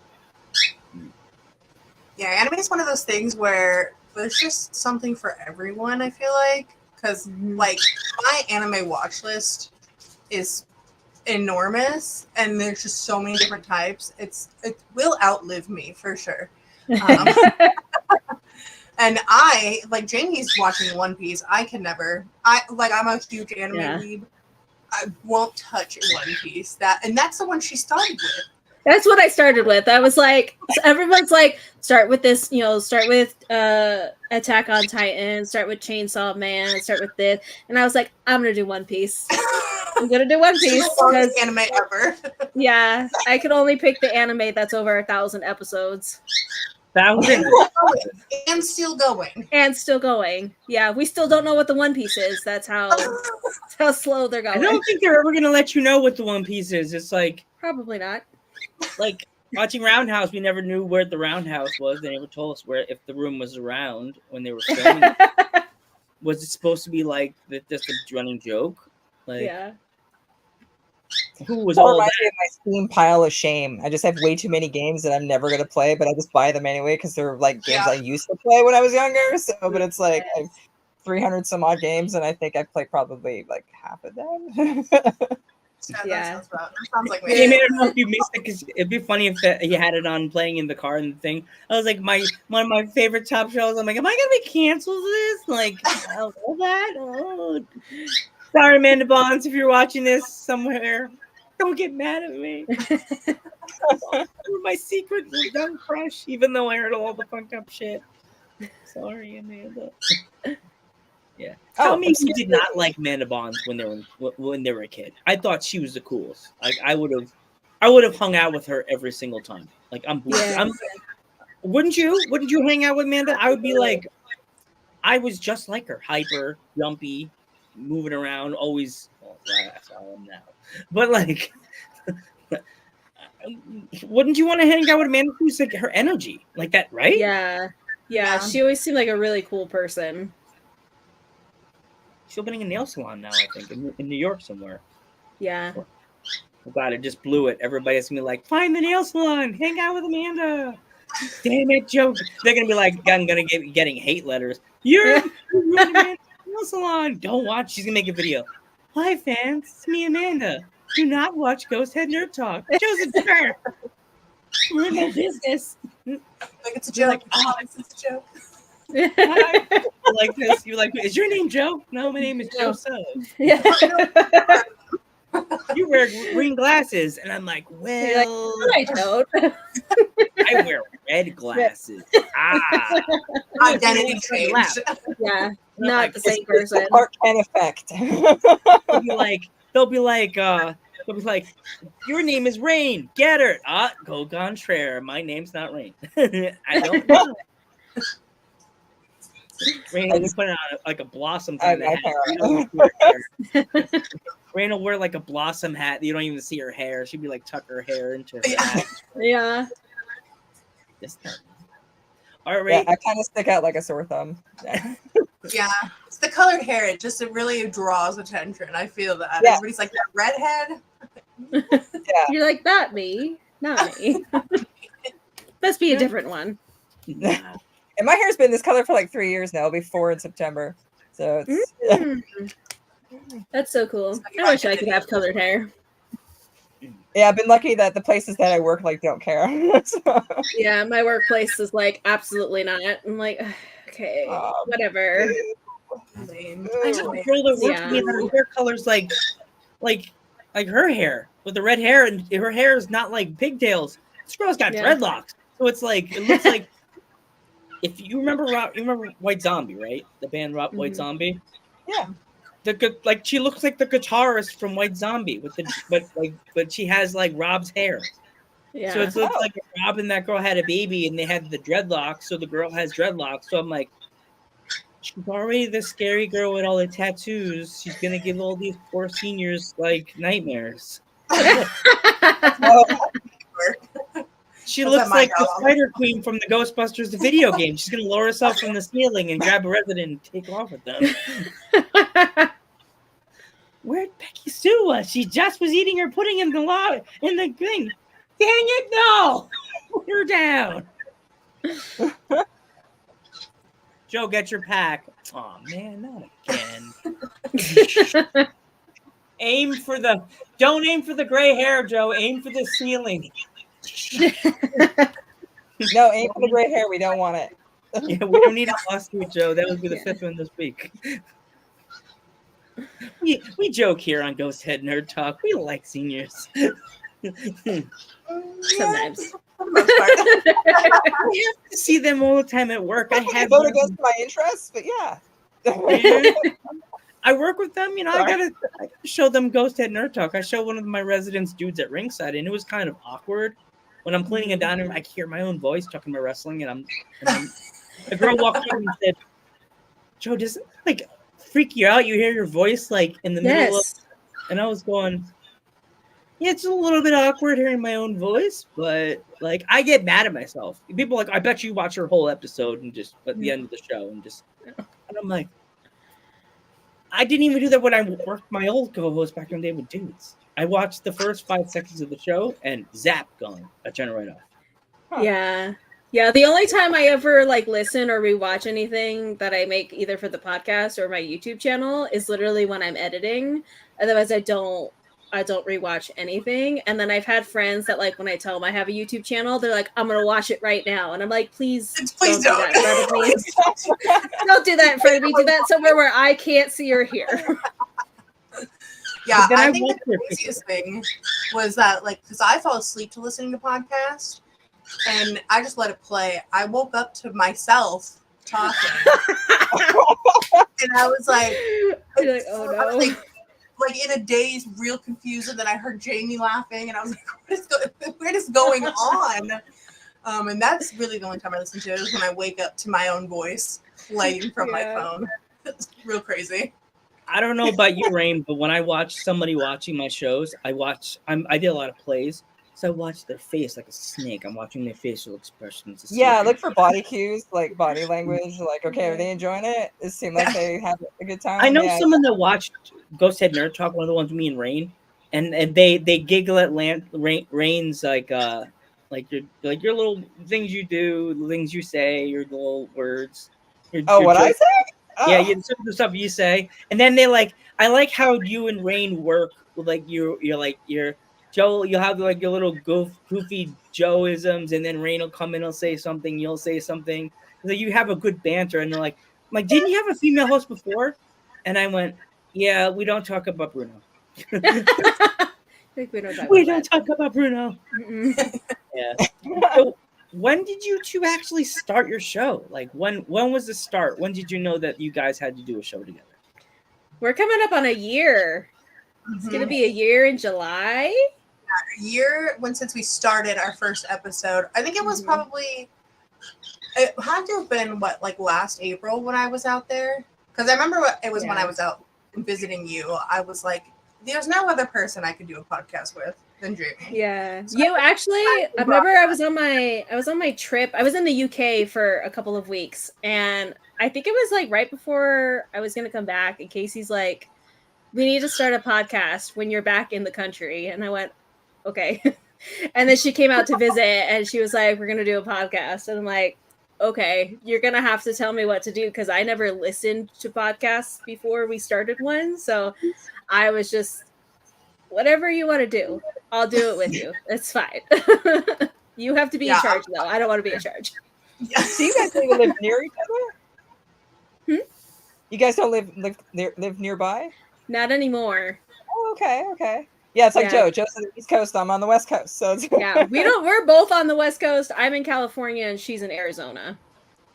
Yeah, anime is one of those things where there's just something for everyone, I feel like. Because, like, my anime watch list is enormous, and there's just so many different types. It will outlive me, for sure. And like, Jamie's watching One Piece. I can never. I'm a huge anime weeb. I won't touch One Piece. That's the one she started with. That's what I started with. I was like, everyone's like, start with this, start with Attack on Titan, start with Chainsaw Man, start with this. And I was like, I'm going to do One Piece. I'm going to do One Piece. Because anime ever. Yeah, I could only pick the anime that's over 1,000 episodes. 1,000? And still going. And still going. Yeah, we still don't know what the One Piece is. That's how slow they're I going. don't think they're ever going to let you know what the One Piece is. It's like Probably not. Like watching Roundhouse, we never knew where the Roundhouse was. They never told us if the room was around when they were filming it. Was it supposed to be like just a running joke? Like, Yeah. Who was That all reminds that? me of my Steam pile of shame. I just have way too many games that I'm never gonna play, but I just buy them anyway because they're like games I used to play when I was younger. So, but it's like I have 300 some odd games, and I think I've played probably like half of them. Yeah. That sounds like me. I don't know if you missed it because it'd be funny if you had it on playing in the car and the thing. I was like, one of my favorite top shows. I'm like, am I gonna be canceled this? Like, all that? Oh. Sorry, Amanda Bonds, if you're watching this somewhere, don't get mad at me. You're my secret young crush, even though I heard all the fucked up shit. Sorry, Amanda. Yeah. Tell me you did not like Amanda Bonds when they were a kid. I thought she was the coolest. Like I would have hung out with her every single time. Like wouldn't you hang out with Amanda? I would be like, I was just like her, hyper, jumpy, moving around, always. Well, that's all I'm now. But like, wouldn't you want to hang out with Amanda? Who's like her energy, like that, right? Yeah. She always seemed like a really cool person. She's opening a nail salon now, I think, in New York somewhere. Yeah. Oh God, it just blew it. Everybody's gonna be like, find the nail salon, hang out with Amanda. Damn it, Joe. They're gonna be like, I'm gonna get getting hate letters. You're ruining Amanda's nail salon. Don't watch. She's gonna make a video. Hi fans, it's me, Amanda. Do not watch Ghost Head Nerd Talk. Joseph Turner. We're in no business. Like it's a joke. Like, It's a joke. Like this, you're like, is your name Joe? No, my name is Joseph. Yeah. You wear green glasses, and I'm like, well, I don't. I wear red glasses. Identity change. Yeah, not like, the same person. Clark Kent effect. They'll be like, your name is Rain. Get her. Go contraire. My name's not Rain. I don't know. Rain will put on like a blossom hat. Rain will wear like a blossom hat. You don't even see her hair. She'd be like tuck her hair into her hat. Yeah. All right. Yeah, I kind of stick out like a sore thumb. Yeah. Yeah, it's the colored hair. It really draws attention. I feel that. Yeah. Everybody's like, that redhead? Yeah. You're like, not me. Not me. Must be a different one. And my hair's been this color for like 3 years now. It'll be 4 in September. So it's That's so cool. I wish I could have colored hair. yeah, I've been lucky that the places that I work like don't care. So, Yeah, my workplace is like absolutely not. I'm like, okay, whatever. Lame. I have a girl that works with me that her hair color's like like her hair with the red hair, and her hair is not like pigtails. This girl's got Yeah. dreadlocks, so it's like it looks like if you remember White Zombie, right? The band White Mhm. Zombie. Yeah. Like she looks like the guitarist from White Zombie with the but she has like Rob's hair. Yeah. So it looks Oh. like Rob and that girl had a baby and they had the dreadlocks, so the girl has dreadlocks. So I'm like, she's already the scary girl with all the tattoos. She's gonna give all these poor seniors like nightmares. Oh, She That's looks at my like the job. Spider Queen from the Ghostbusters, the video game. She's gonna lower herself from the ceiling and grab a resident and take off with them. Where'd Becky Sue was? She just was eating her pudding in the thing. Dang it, no! Put her down. Joe, get your pack. Oh man, not again. Don't aim for the gray hair, Joe. Aim for the ceiling. no, aim for the gray hair. We don't want it. Yeah, we don't need a lawsuit, Joe. That would be the Yeah. 5th one this week. We joke here on Ghost Head Nerd Talk. We like seniors. Sometimes. For the most part. I have to see them all the time at work. I have vote against my interests, but yeah. I work with them, you know. I gotta show them Ghost Head Nerd Talk. I show one of my residents dudes at ringside, and it was kind of awkward when I'm cleaning a dining room. I can hear my own voice talking about wrestling, and a girl walked up and said, "Joe, doesn't it, like freak you out? You hear your voice like in the middle of," Yes. and I was going, "Yeah, it's a little bit awkward hearing my own voice, but like I get mad at myself. People are like, I bet you watch your whole episode and just at the end of the show and just," and I'm like, I didn't even do that when I worked my old co-host back in the day with dudes. I watched the first 5 seconds of the show and zap, gone. I turn it right off. Huh. Yeah. Yeah, the only time I ever like listen or rewatch anything that I make either for the podcast or my YouTube channel is literally when I'm editing. Otherwise I don't rewatch anything. And then I've had friends that like when I tell them I have a YouTube channel, they're like, I'm gonna watch it right now. And I'm like, please Please don't do that in front of me. Don't do that in front of me. Do that somewhere where I can't see or hear. Yeah, But then I I think watched the it. craziest thing was that, like, because I fell asleep to listening to podcasts, and I just let it play. I woke up to myself talking, and I was like, You're like, oh I was no. like in a daze, real confused. And then I heard Jamie laughing, and I was like, what is going on? And that's really the only time I listen to it is when I wake up to my own voice playing from my Yeah. phone. It's real crazy. I don't know about you, Rain, but when I watch somebody watching my shows, I did a lot of plays, so I watch their face like a snake. I'm watching their facial expressions. to see Yeah, if look for body cues, like body language. Like, okay, are they enjoying it? It seemed like they had a good time. I know Yeah. someone that watched Ghost Head Nerd Talk, one of the ones with me and Rain, and they giggle at Rain's like your little things you do, the things you say, your little words. Oh, your what I jokes. say? Yeah, Oh. the stuff you say, and then they like. I like how you and Rain work with like you're like your Joe. You'll have like your little goofy Joe-isms, and then Rain will come in and say something. You'll say something. Like you have a good banter, and they're like, "I'm like, didn't you have a female host before?" And I went, "Yeah, we don't talk about Bruno. Like, we don't talk We about don't talk about Bruno." that. Mm-mm. Yeah. So, when did you two actually start your show? Like when was the start? When did you know that you guys had to do a show together? We're coming up on a year. It's gonna be a year in July. A year since we started our first episode. I think it was Mhm. probably it had to have been like last April when I was out there, because I remember it was when Yeah. I was out visiting you. I was like, there's no other person I could do a podcast with than Jamie. Yeah, So you actually. I remember I was on my trip. I was in the UK for a couple of weeks, and I think it was like right before I was gonna come back. And Casey's like, "We need to start a podcast when you're back in the country," and I went, "Okay." And then she came out to visit, and she was like, "We're gonna do a podcast," and I'm like, "Okay, you're gonna have to tell me what to do because I never listened to podcasts before we started one." So I was just, whatever you want to do, I'll do it with you. It's fine. You have to be in Yeah. charge, though. I don't want to be in charge. Yeah. So you guys don't even live near each other? You guys don't live nearby? Not anymore. Oh, okay, okay. Yeah, it's like Yeah. Joe's on the East Coast, I'm on the West Coast. So it's Yeah, we're both on the West Coast. I'm in California and she's in Arizona.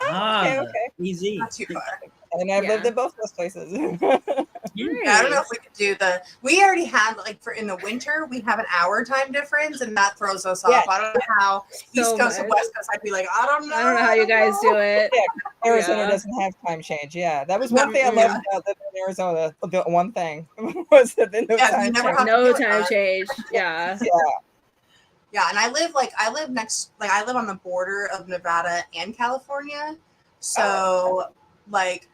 okay. Easy. Not too far. And I've lived Yeah. in both those places. Yeah, I don't know if we could do we already had like for in the winter we have an hour time difference and that throws us off. Yeah. I don't know how So East Coast and much. West Coast. I'd be like, I don't know. I don't know how you guys do it. Arizona Yeah. doesn't have time change. Yeah, that was one thing I Mm-mm. loved about living in Arizona. The one thing was that the no Yeah, you time never change. have to No deal with time that. change. Yeah. Yeah, and I live next I live on the border of Nevada and California. So like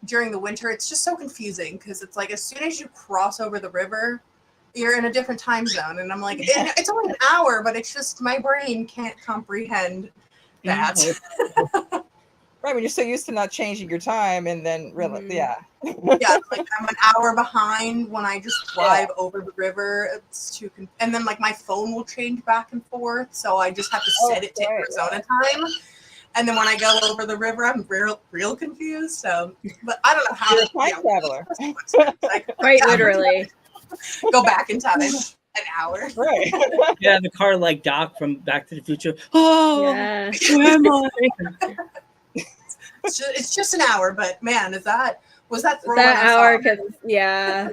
during the winter it's just so confusing because it's like as soon as you cross over the river, you're in a different time zone. And I'm like, and it's only an hour, but it's just my brain can't comprehend that. Right, when you're so used to not changing your time, and then really, Mhm. yeah, Yeah, like I'm an hour behind when I just drive over the river. It's too, and then like my phone will change back and forth, so I just have to set it to right, Arizona time. And then when I go over the river, I'm real confused. So, but I don't know how. you're a time traveler. Quite literally. Go back in time an hour. Right. Yeah, the car like Doc from Back to the Future. Oh, Yeah. where am I? It's just an hour, but man, was that throwing That us hour off? yeah.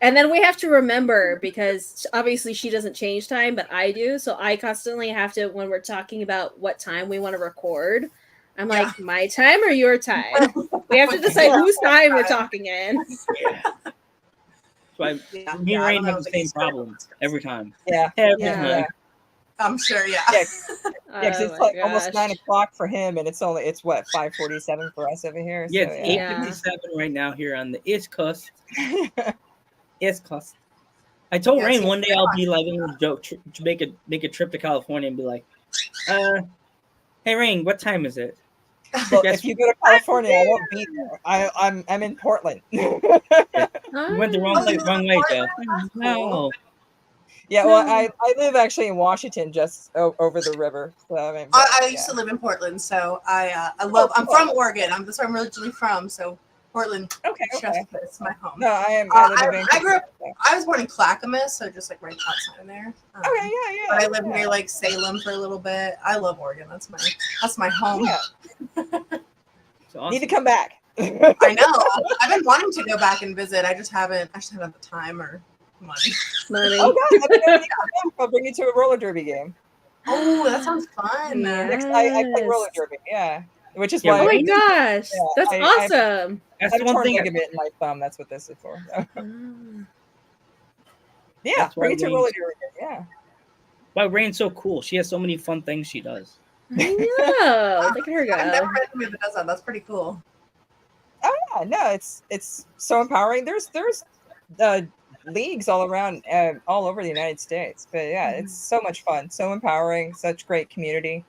And then we have to remember because obviously she doesn't change time, but I do. So I constantly have to, when we're talking about what time we want to record, I'm like, my time or your time? We have to decide whose time we're talking in. Yeah. So me and I Rain don't know, have the like, same it's problem every time. Yeah. Every Yeah. time. I'm sure, yeah. Yeah, 'cause it's my like almost gosh. 9:00 for him, and it's what 5:47 for us over here. Yeah, So, it's Yeah. 8:57 right now here on the East Coast. East Coast. I told Yeah, Rain so- one day I'll be like a joke to make a trip to California and be like, hey Rain, what time is it? Well, Guess if you go to California, I won't be there. I'm in Portland. you went the wrong way, Joe. No. Yeah, well, I live actually in Washington, just over the river. So I mean, I used to live in Portland, so I love. I'm cool. from Oregon. That's where I'm originally from. So Portland, Okay. it's my home. No, I live in Vancouver. I grew up. I was born in Clackamas, so just like right outside of there. Okay, yeah. But I lived near like Salem for a little bit. I love Oregon. That's my home. Yeah. It's awesome. Need to come back. I know. I've been wanting to go back and visit. I just haven't had the time or money. Money. Oh God, let me know when you come in. I'll bring you to a roller derby game. Oh, that sounds fun. Yeah. I play roller derby. Yeah, which is Yeah, why Oh my Rain- gosh. Yeah, That's I- awesome. That's I the have a one torn thing. ligament in my thumb. That's what this is for. Yeah, That's why bring it to Rain's- roller derby. Yeah. Why Rain's so cool. She has so many fun things she does. I know. Look at her I've never go. met anybody that does that. That's pretty cool. Oh yeah, no, it's so empowering. There's leagues all around, all over the United States. But yeah, it's so much fun, so empowering, such great community.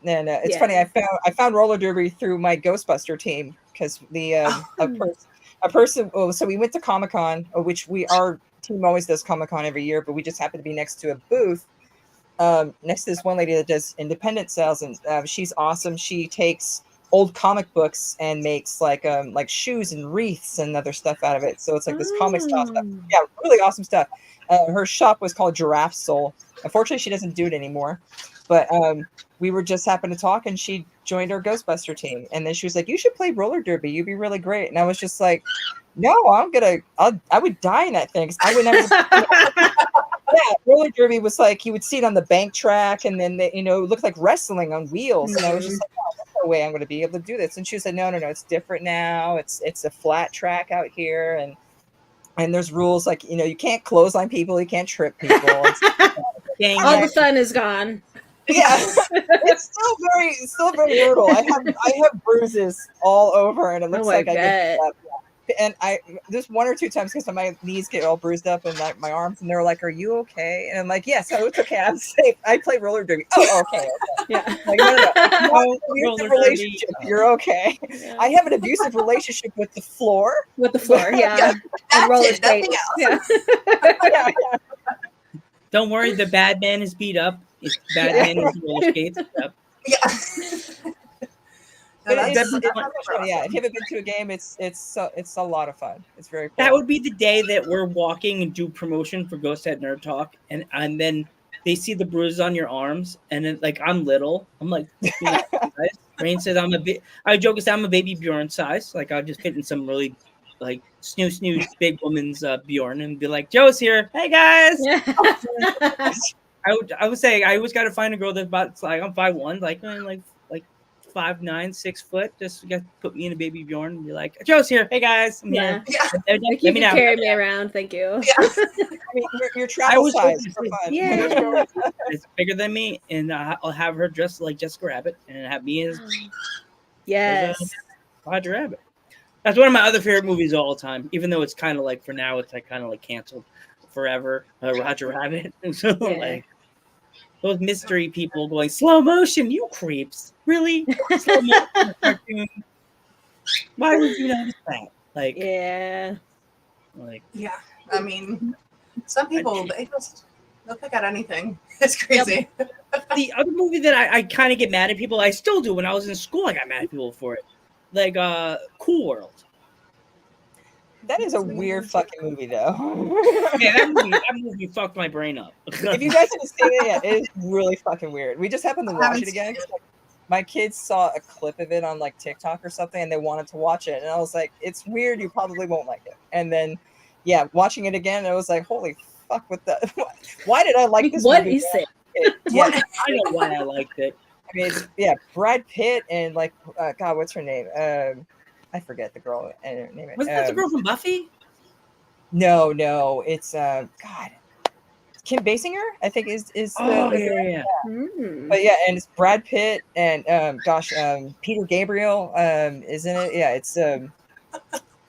And it's Yeah. funny, I found roller derby through my Ghostbuster team because a person. Oh, so we went to Comic-Con, which our team always does Comic-Con every year, but we just happened to be next to a booth. Next to this one lady that does independent sales, and she's awesome. She takes old comic books and makes like shoes and wreaths and other stuff out of it. So it's like this comic style stuff. Yeah, really awesome stuff. Her shop was called Giraffe Soul. Unfortunately, she doesn't do it anymore. But we were just happened to talk, and she joined our Ghostbuster team. And then she was like, "You should play roller derby. You'd be really great." And I was just like, "No, I would die in that thing. 'Cause I would never." Yeah, roller derby was like you would see it on the bank track, and then it looked like wrestling on wheels. And I was just like, "Oh, there's no way I'm going to be able to do this." And she said, "No, it's different now. It's a flat track out here, and there's rules like you can't clothesline people, you can't trip people." Dang All it. the fun is gone. Yeah, it's still very brutal. I have bruises all over, and it looks Oh, like I I get bet. beat up. And there's one or two times because my knees get all bruised up and like my arms, and they're like, "Are you okay?" And I'm like, "Yes, it's okay. I'm safe. I play roller derby." Oh, okay. Yeah. Like, no. Oh, Abusive roller derby. relationship. You're okay. Yeah. I have an abusive relationship with the floor. With the floor, yeah. Yeah, And that's roller it, nothing skates. else. Yeah. Yeah. Don't worry, the bad man is beat up. It's bad man is roller skates. Yep. Yeah. But that's- it's that'd be that's fun. super yeah. If awesome. you haven't been to a game, it's a lot of fun. It's very cool. That would be the day that we're walking and do promotion for Ghost Head Nerd Talk, and then they see the bruises on your arms, and then like I'm little, I'm like, you know, Rain says I'm a bit. I joke and say I'm a baby Bjorn size, like I'll just fit in some really like snoo big woman's Bjorn and be like, Joe's here, hey guys. I would say I always got to find a girl that's about like I'm 5'1", like 5'9", 6 foot. Just put me in a baby Bjorn and be like, Joe's here, hey guys, I'm Yeah. here. Yeah. Let Like you me can know. carry me around, thank you. Yeah. I mean, your I travel was size hoping for to fun. Yeah. It's bigger than me, and I'll have her dressed like Jessica Rabbit, and have me as Yes. Roger Rabbit. That's one of my other favorite movies of all time. Even though it's kind of like for now, it's like kind of like canceled forever. Roger Rabbit. So Yeah. like those mystery people going slow motion, you creeps, really slow motion cartoon. Why would you notice that? Like, Yeah. like Yeah. I mean, some people they'll pick out anything. It's crazy. the other movie that I kind of get mad at people. I still do. When I was in school, I got mad at people for it. Like Cool World. That is a weird fucking movie, though. Yeah, that movie fucked my brain up. If you guys haven't seen it yet, it is really fucking weird. We just happened to I watch haven't it again. seen 'Cause, like, my kids saw a clip of it on like TikTok or something, and they wanted to watch it. And I was like, "It's weird. You probably won't like it." And then, yeah, watching it again, I was like, "Holy fuck! What the? Why did I like this What movie?" is it? Yeah, I know why I liked it. I mean, yeah, Brad Pitt and like, God, what's her name? I forget the girl name. Wasn't that the girl from Buffy? No, it's God, Kim Basinger, I think is Oh the yeah. Hmm. But yeah, and it's Brad Pitt and Peter Gabriel isn't it? Yeah, it's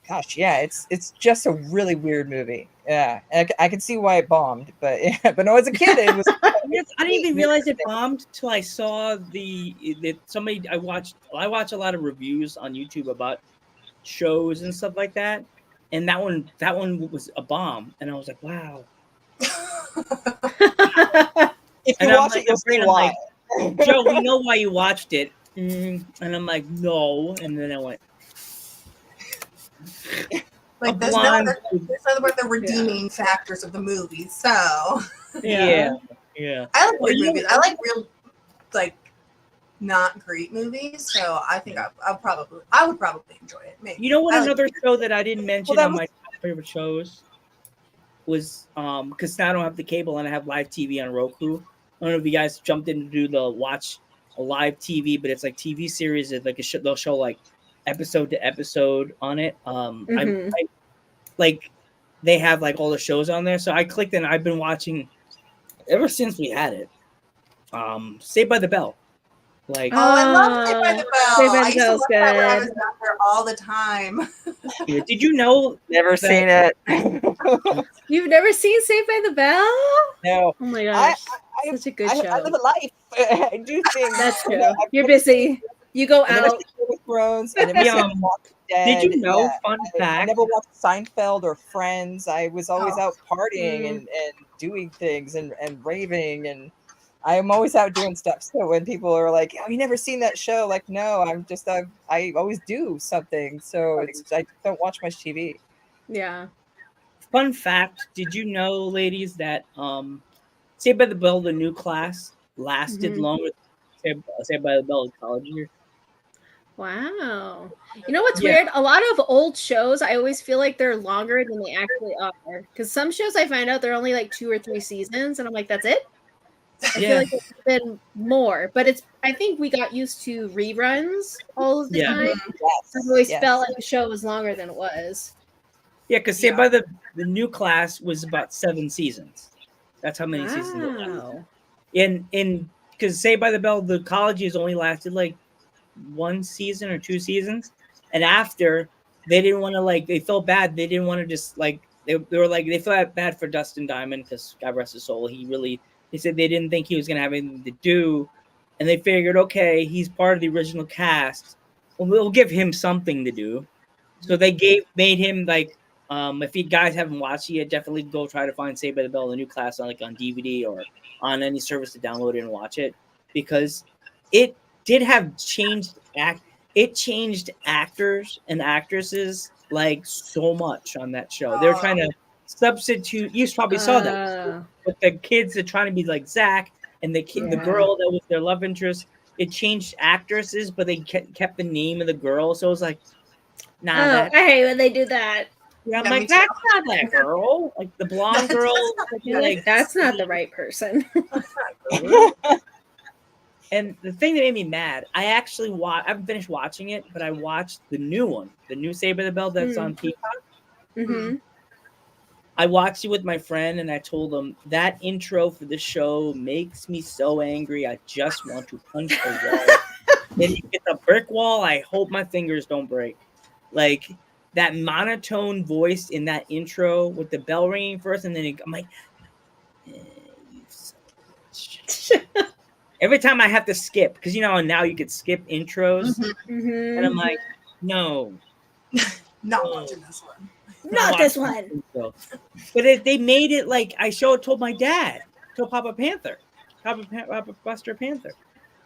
gosh, yeah, it's just a really weird movie. Yeah, and I can see why it bombed, but yeah, but no, as a kid, it was. Yes, I didn't even realize it bombed till I saw somebody I watch a lot of reviews on YouTube about shows and stuff like that, and that one was a bomb, and I was like, wow. If you And I'm watch like, it, you'll see I'm why. like, Joe, we know why you watched it, and I'm like, no, and then I went, Like those blonde- are the redeeming factors of the movie. So yeah. I like weird you know- movies. I like real, like, not great movies. So I think I would probably enjoy it. Maybe. You know what? I like Another weird show that I didn't mention that on was- my top favorite shows was because now I don't have the cable and I have live TV on Roku. I don't know if you guys jumped in to do the watch a live TV, but it's like TV series. It's like they'll show like episode to episode on it. Mhm. I like they have like all the shows on there, so I clicked and I've been watching ever since we had it. Saved by the Bell, like Oh, I love Saved by the Bell. Saved by the I used to Bell's watch that when I good. was younger all the time. did you know? Never seen it. You've never seen Saved by the Bell? No, Oh my I- gosh. I- Such a good show. I live a life. I do things. That's you true. know, I've You're never busy. You go I never out. seen Game of Thrones. I never Yeah, seen Walking Dead. Did you know? Yeah. Fun I fact. never watched Seinfeld or Friends. I was always Oh. out partying Mm. and doing things and raving, and I'm always out doing stuff. So when people are like, "Oh, you never seen that show?" Like, no, I always do something. So I don't watch much TV. Yeah. Fun fact: did you know, ladies, that Saved by the Bell, the new class, lasted Mhm. longer than Saved by the Bell college year? Wow. You know what's Yeah. weird? A lot of old shows, I always feel like they're longer than they actually are. Because some shows I find out they're only like 2 or 3 seasons, and I'm like, that's it? I feel like it's been more. But I think we got used to reruns all of the Yeah. time. Yes, I've always yes. felt like the show was longer than it was. Yeah, because Saved Yeah. by the new class was about 7 seasons. That's how many seasons it was. Wow. In because Saved by the Bell, the college years only lasted like 1 season or 2 seasons, and after they didn't want to they felt bad. They didn't want to just they were like they felt bad for Dustin Diamond because God rest his soul. They said they didn't think he was gonna have anything to do, and they figured, okay, he's part of the original cast. Well, we'll give him something to do. So they made him if you guys haven't watched it yet, definitely go try to find Saved by the Bell, the new class on DVD or on any service to download it and watch it, because it did have changed it changed actors and actresses like so much on that show. They were trying to substitute. You probably saw that with the kids that trying to be like Zach and the kid, the Yeah. girl that was their love interest. It changed actresses, but they kept the name of the girl. So it was like, nah, Oh, that. I hate when they do that. Yeah, I'm Yeah, me like, too. that's not that girl. Like the blonde girl. You're like, that's not the right person. And the thing that made me mad, I actually I haven't finished watching it, but I watched the new one, the new Saber the Bell that's on Peacock. Mm-hmm. I watched it with my friend, and I told him that intro for the show makes me so angry. I just want to punch the wall. And if it's a brick wall, I hope my fingers don't break. Like that monotone voice in that intro with the bell ringing first, and then I'm like, you son of a bitch. Every time I have to skip, because you know now you could skip intros, Mm-hmm. and I'm like, no, Not Oh. watching this one. Not this one. But they made it like I told my dad, told Papa Buster Panther,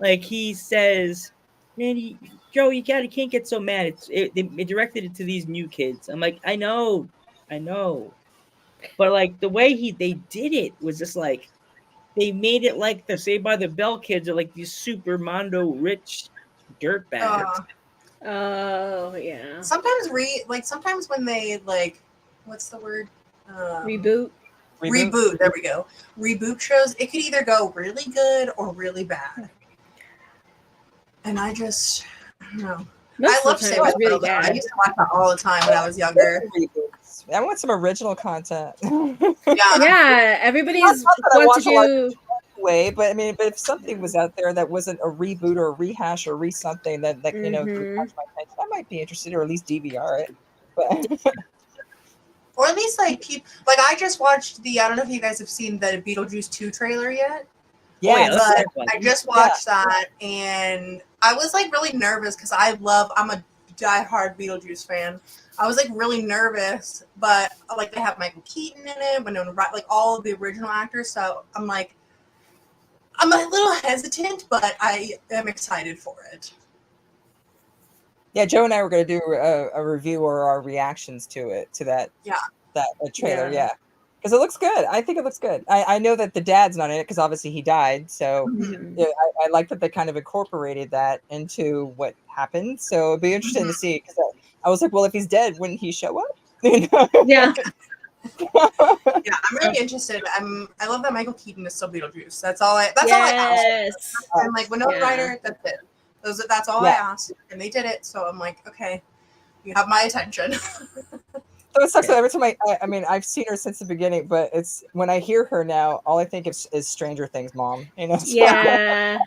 like he says, man, Joe, you can't get so mad. They directed it to these new kids. I'm like, I know, but like the way they did it was just like they made it like the Saved by the Bell kids are like these super mondo rich dirtbags. Oh yeah. Sometimes sometimes when they like, what's the word? Reboot. Reboot. There we go. Reboot shows. It could either go really good or really bad. And I don't know. Most I of love the Saved time by it's the really Bell. I bad. used to watch that all the time when I was younger. I want some original content. Yeah. Yeah, everybody's Not that I wants to watch a lot do. Way, but I mean, but if something was out there that wasn't a reboot or a rehash or something that you know would Mhm. catch my attention, I might be interested, or at least DVR it. But Or at least like keep like I just watched I don't know if you guys have seen the Beetlejuice 2 trailer yet. yeah, that's But fun. I just watched that and I was like really nervous because I'm a diehard Beetlejuice fan. I was like really nervous, but like they have Michael Keaton in it, Winona Ryder, like all of the original actors. So I'm a little hesitant, but I am excited for it. yeah, Joe and I were going to do a review or our reactions to that trailer, Yeah. because it looks good. I think it looks good. I know that the dad's not in it because obviously he died, so Mhm. yeah, I like that they kind of incorporated that into what happened. So it'd be interesting to see. Because I was like, well, if he's dead, wouldn't he show up? You know? Yeah. Yeah, I'm really interested. I love that Michael Keaton is still Beetlejuice. That's all I asked. Yes. I'm like Winona Yeah. Ryder, that's it. That's all I asked, and they did it. So I'm like, okay, you have my attention. So it sucks that every time I mean, I've seen her since the beginning, but it's when I hear her now, all I think is Stranger Things mom. You know? So- Yeah.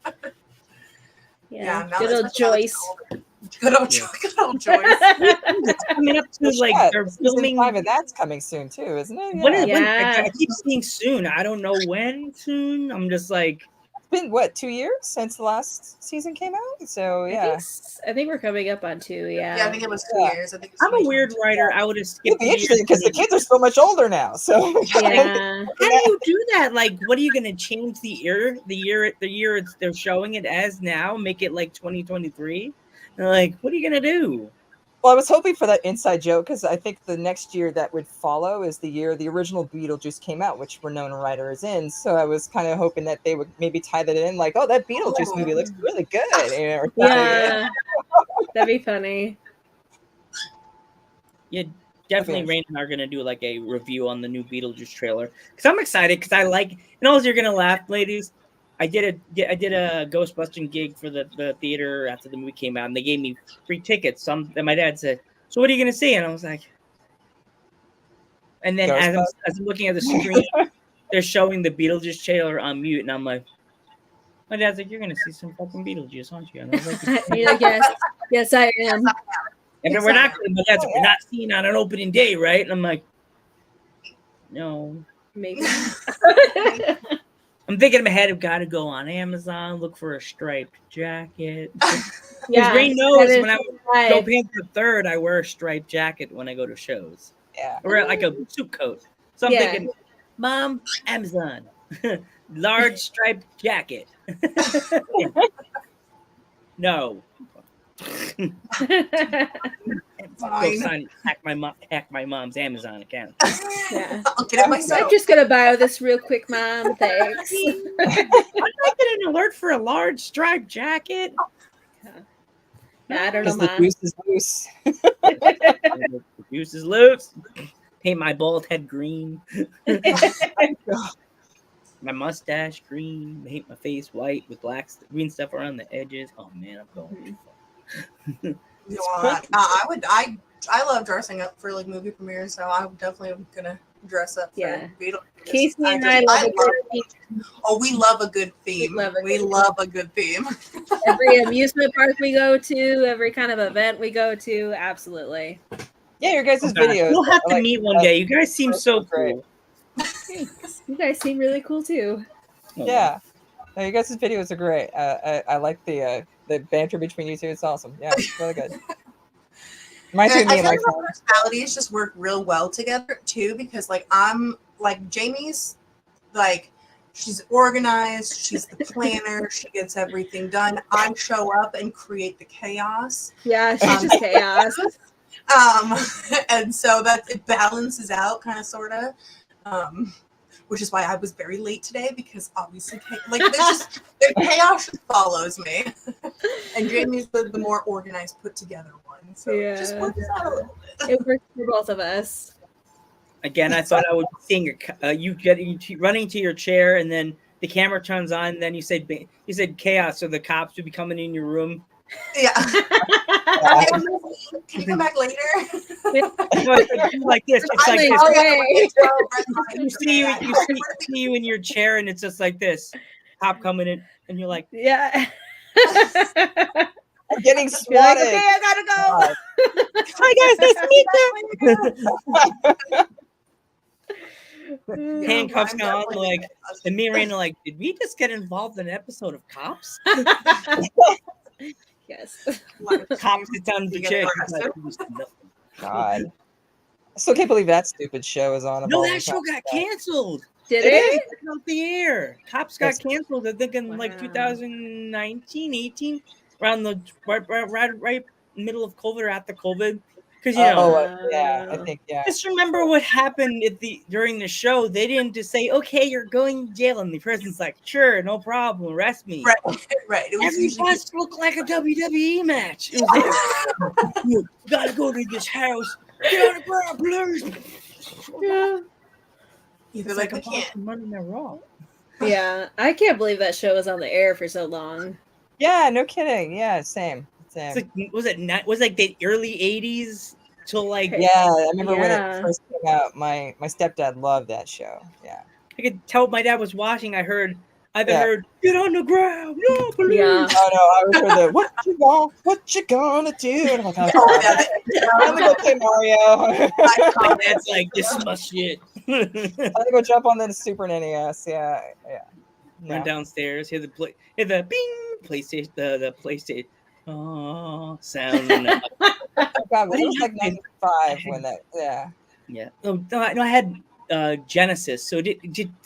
Yeah, Yeah. now Good that- old Joyce. Good old Joyce. It's coming up to like Yeah, they're season filming. 5 and that's coming soon too, isn't it? When is, when, Yeah. I keep seeing soon. I don't know when soon. I'm just like, It's been what, 2 years since the last season came out? So yeah, I think we're coming up on 2. Yeah. Yeah, I think it was 2 Yeah. years. I think it's I'm a 2022. weird writer. I would have it'd skipped be the interesting because the kids are so much older now. So Yeah. How do you do that? Like, what are you gonna change the year? The year they're showing it as now, make it like 2023. Like, what are you gonna do? Well, I was hoping for that inside joke because I think the next year that would follow is the year the original Beetlejuice came out, which Winona Ryder is in. So I was kind of hoping that they would maybe tie that in, like, oh, that Beetlejuice movie looks really good. You know, or something. Yeah. That'd be funny. Yeah, definitely. Rain and I are gonna do like a review on the new Beetlejuice trailer because I'm excited because I like. And also, you're gonna laugh, ladies. I did a Ghostbusting gig for the theater after the movie came out, and they gave me free tickets. And my dad said, "So what are you gonna see?" And I was like, and then as I'm looking at the screen, they're showing the Beetlejuice trailer on mute, and I'm like, my dad's like, "You're gonna see some fucking Beetlejuice, aren't you?" And I was like, You're like, yes, I am. and then we're not seeing on an opening day, right? And I'm like, no. Maybe. I'm thinking ahead. I've got to go on Amazon, look for a striped jacket. Yeah. Rain knows that is when I right. go Panther 3rd, I wear a striped jacket when I go to shows. Yeah. Or like a suit coat. So I'm Yeah. thinking, Mom, Amazon, large striped jacket. No. Fine. Hack my mom's Amazon account. Yeah. I'll get it myself. I'm just gonna buy this real quick, Mom. Thanks. I get an alert for a large striped jacket. Yeah, I don't know, Because the Mom. juice is loose. The juice is loose. Paint my bald head green. My mustache green. Paint my face white with green stuff around the edges. Oh man, I'm going too far. I love dressing up for like movie premieres, so I'm definitely gonna dress up for Yeah. Beetlejuice. Casey and I love a good theme. we love a good theme. We love a good theme. Every amusement park we go to, every kind of event we go to, absolutely. Yeah, your guys' Oh, God. videos. We'll have are to like- meet one day. You guys seem so great. cool. Thanks. You guys seem really cool too. Oh, Yeah. No, you guys' videos are great. I like the banter between you two. It's awesome. Yeah, it's really good. Reminds me of I me and feel my like our friends. personalities just work real well together too, because like I'm like Jamie's like she's organized, she's the planner, she gets everything done. I show up and create the chaos. Yeah, she's just chaos. And so that it balances out kind of sort of. Which is why I was very late today, because obviously like the chaos just follows me. And Jamie's the more organized, put together one. So it just Yeah. works out a little bit. It works for both of us. Again, I thought I would be seeing you running to your chair, and then the camera turns on. And then you said chaos, so the cops would be coming in your room. Yeah. Can you come back later? Like this. It's like this. Okay. You see you in your chair, and it's just like this. Cop coming in, and you're like, Yeah. I'm getting You're like, swatted. okay, I gotta go. "Hi guys, nice to meet you." Yeah, Handcuffs I'm on, definitely like, chaos. and me and Raina like, did we just get involved in an episode of Cops? Yes. Cop sits down in the You get chair. arrested? God. I still can't believe that stupid show is on. of No, all that the show time. got canceled. Did It it? It's off the air. Cops got That's- canceled. I think in like Wow. 2019, 18, around the right middle of COVID or after COVID. Because Yeah, I think, yeah. just remember what happened during the show. They didn't just say, "Okay, you're going to jail," and the person's like, "Sure, no problem, arrest me." Right. It was Every usually bus looked like a WWE match. It was like, "You gotta go to this house. Get on the ground, please." Yeah. either It's like like we a can't. Boston Monday Night Raw. Yeah. I can't believe that show was on the air for so long. Yeah, no kidding. Yeah, same. It's like, was it like the early '80s till like Yeah, I remember when Yeah. it first came out. My stepdad loved that show. Yeah. I could tell my dad was watching. I heard Yeah. "Get on the ground, no police." Yeah. Oh no, I was heard the what you gonna do? And I'm like, I'm Oh, yeah, gonna go play Mario. My dad's like, "This is my shit." I'm gonna go jump on the Super NES. Yeah. Run No. downstairs, hear the bing PlayStation, the PlayStation sound. And God, What it did was you like think? 95 when that. Yeah. yeah, no, I had Genesis. So the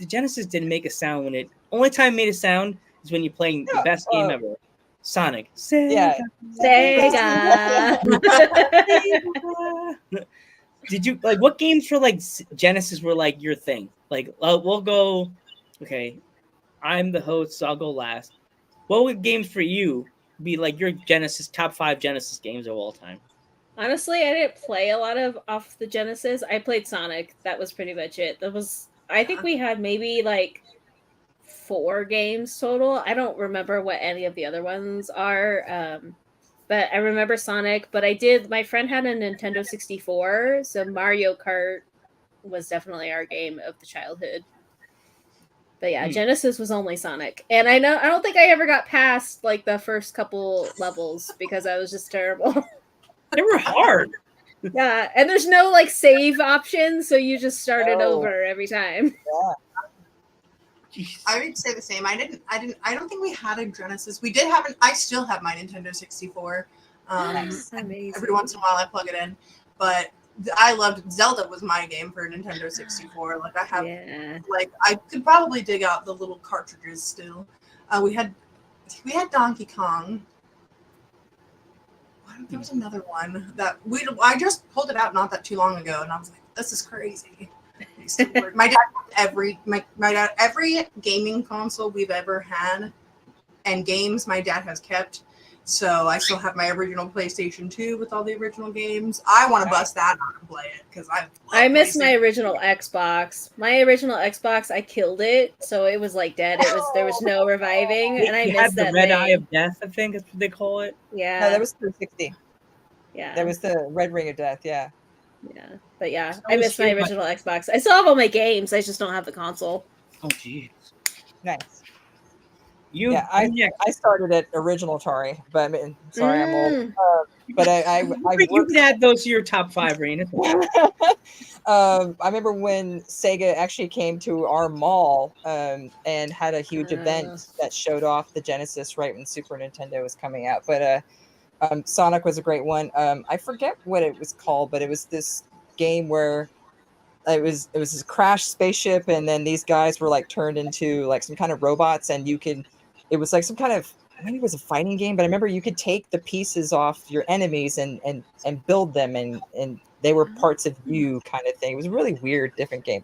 Genesis didn't make a sound when it. Only time it made a sound is when you're playing the best game ever, Sonic. Yeah. Sega. Did you like what games for like Genesis were like your thing? Like we'll go. Okay, I'm the host, so I'll go last. What would games for you be like your Genesis top 5 Genesis games of all time? Honestly, I didn't play a lot of off the Genesis. I played Sonic. That was pretty much it. I think we had maybe like 4 games total. I don't remember what any of the other ones are. But I remember Sonic. But my friend had a Nintendo 64, so Mario Kart was definitely our game of the childhood. But yeah, Genesis was only Sonic. And I don't think I ever got past like the first couple levels because I was just terrible. They were hard. Yeah, and there's no like save option, so you just start it Oh. over every time. Jeez. I would say the same. I don't think we had a Genesis. We did have I still have my Nintendo 64. Amazing. Every once in a while I plug it in. But I loved Zelda was my game for Nintendo 64. Like I have Yeah. like I could probably dig out the little cartridges still. We had Donkey Kong. There was another one that I just pulled it out not that too long ago, and I was like, "This is crazy." My dad every gaming console we've ever had, and games my dad has kept. So I still have my original PlayStation 2 with all the original games. I want to bust that out and play it because I miss my original Xbox. My original Xbox, I killed it, so it was like dead. There was no reviving, and I You missed had the that red thing. eye of death, I think is what they call it. Yeah, No, that was 360. yeah, That was the red ring of death. Yeah. yeah. But yeah, So I was miss my here, but- original Xbox. I still have all my games. I just don't have the console. Oh, jeez. Nice. You, Yeah, I started at original Atari, but I mean, sorry, I'm old. But I you worked. can add those to your top 5, Rain. I remember when Sega actually came to our mall and had a huge event that showed off the Genesis right when Super Nintendo was coming out. But Sonic was a great one. I forget what it was called, but it was this game where it was this crash spaceship, and then these guys were like turned into like some kind of robots, and it was like some kind of, maybe it was a fighting game, but I remember you could take the pieces off your enemies and build them, and they were parts of you, kind of thing. It was a really weird, different game.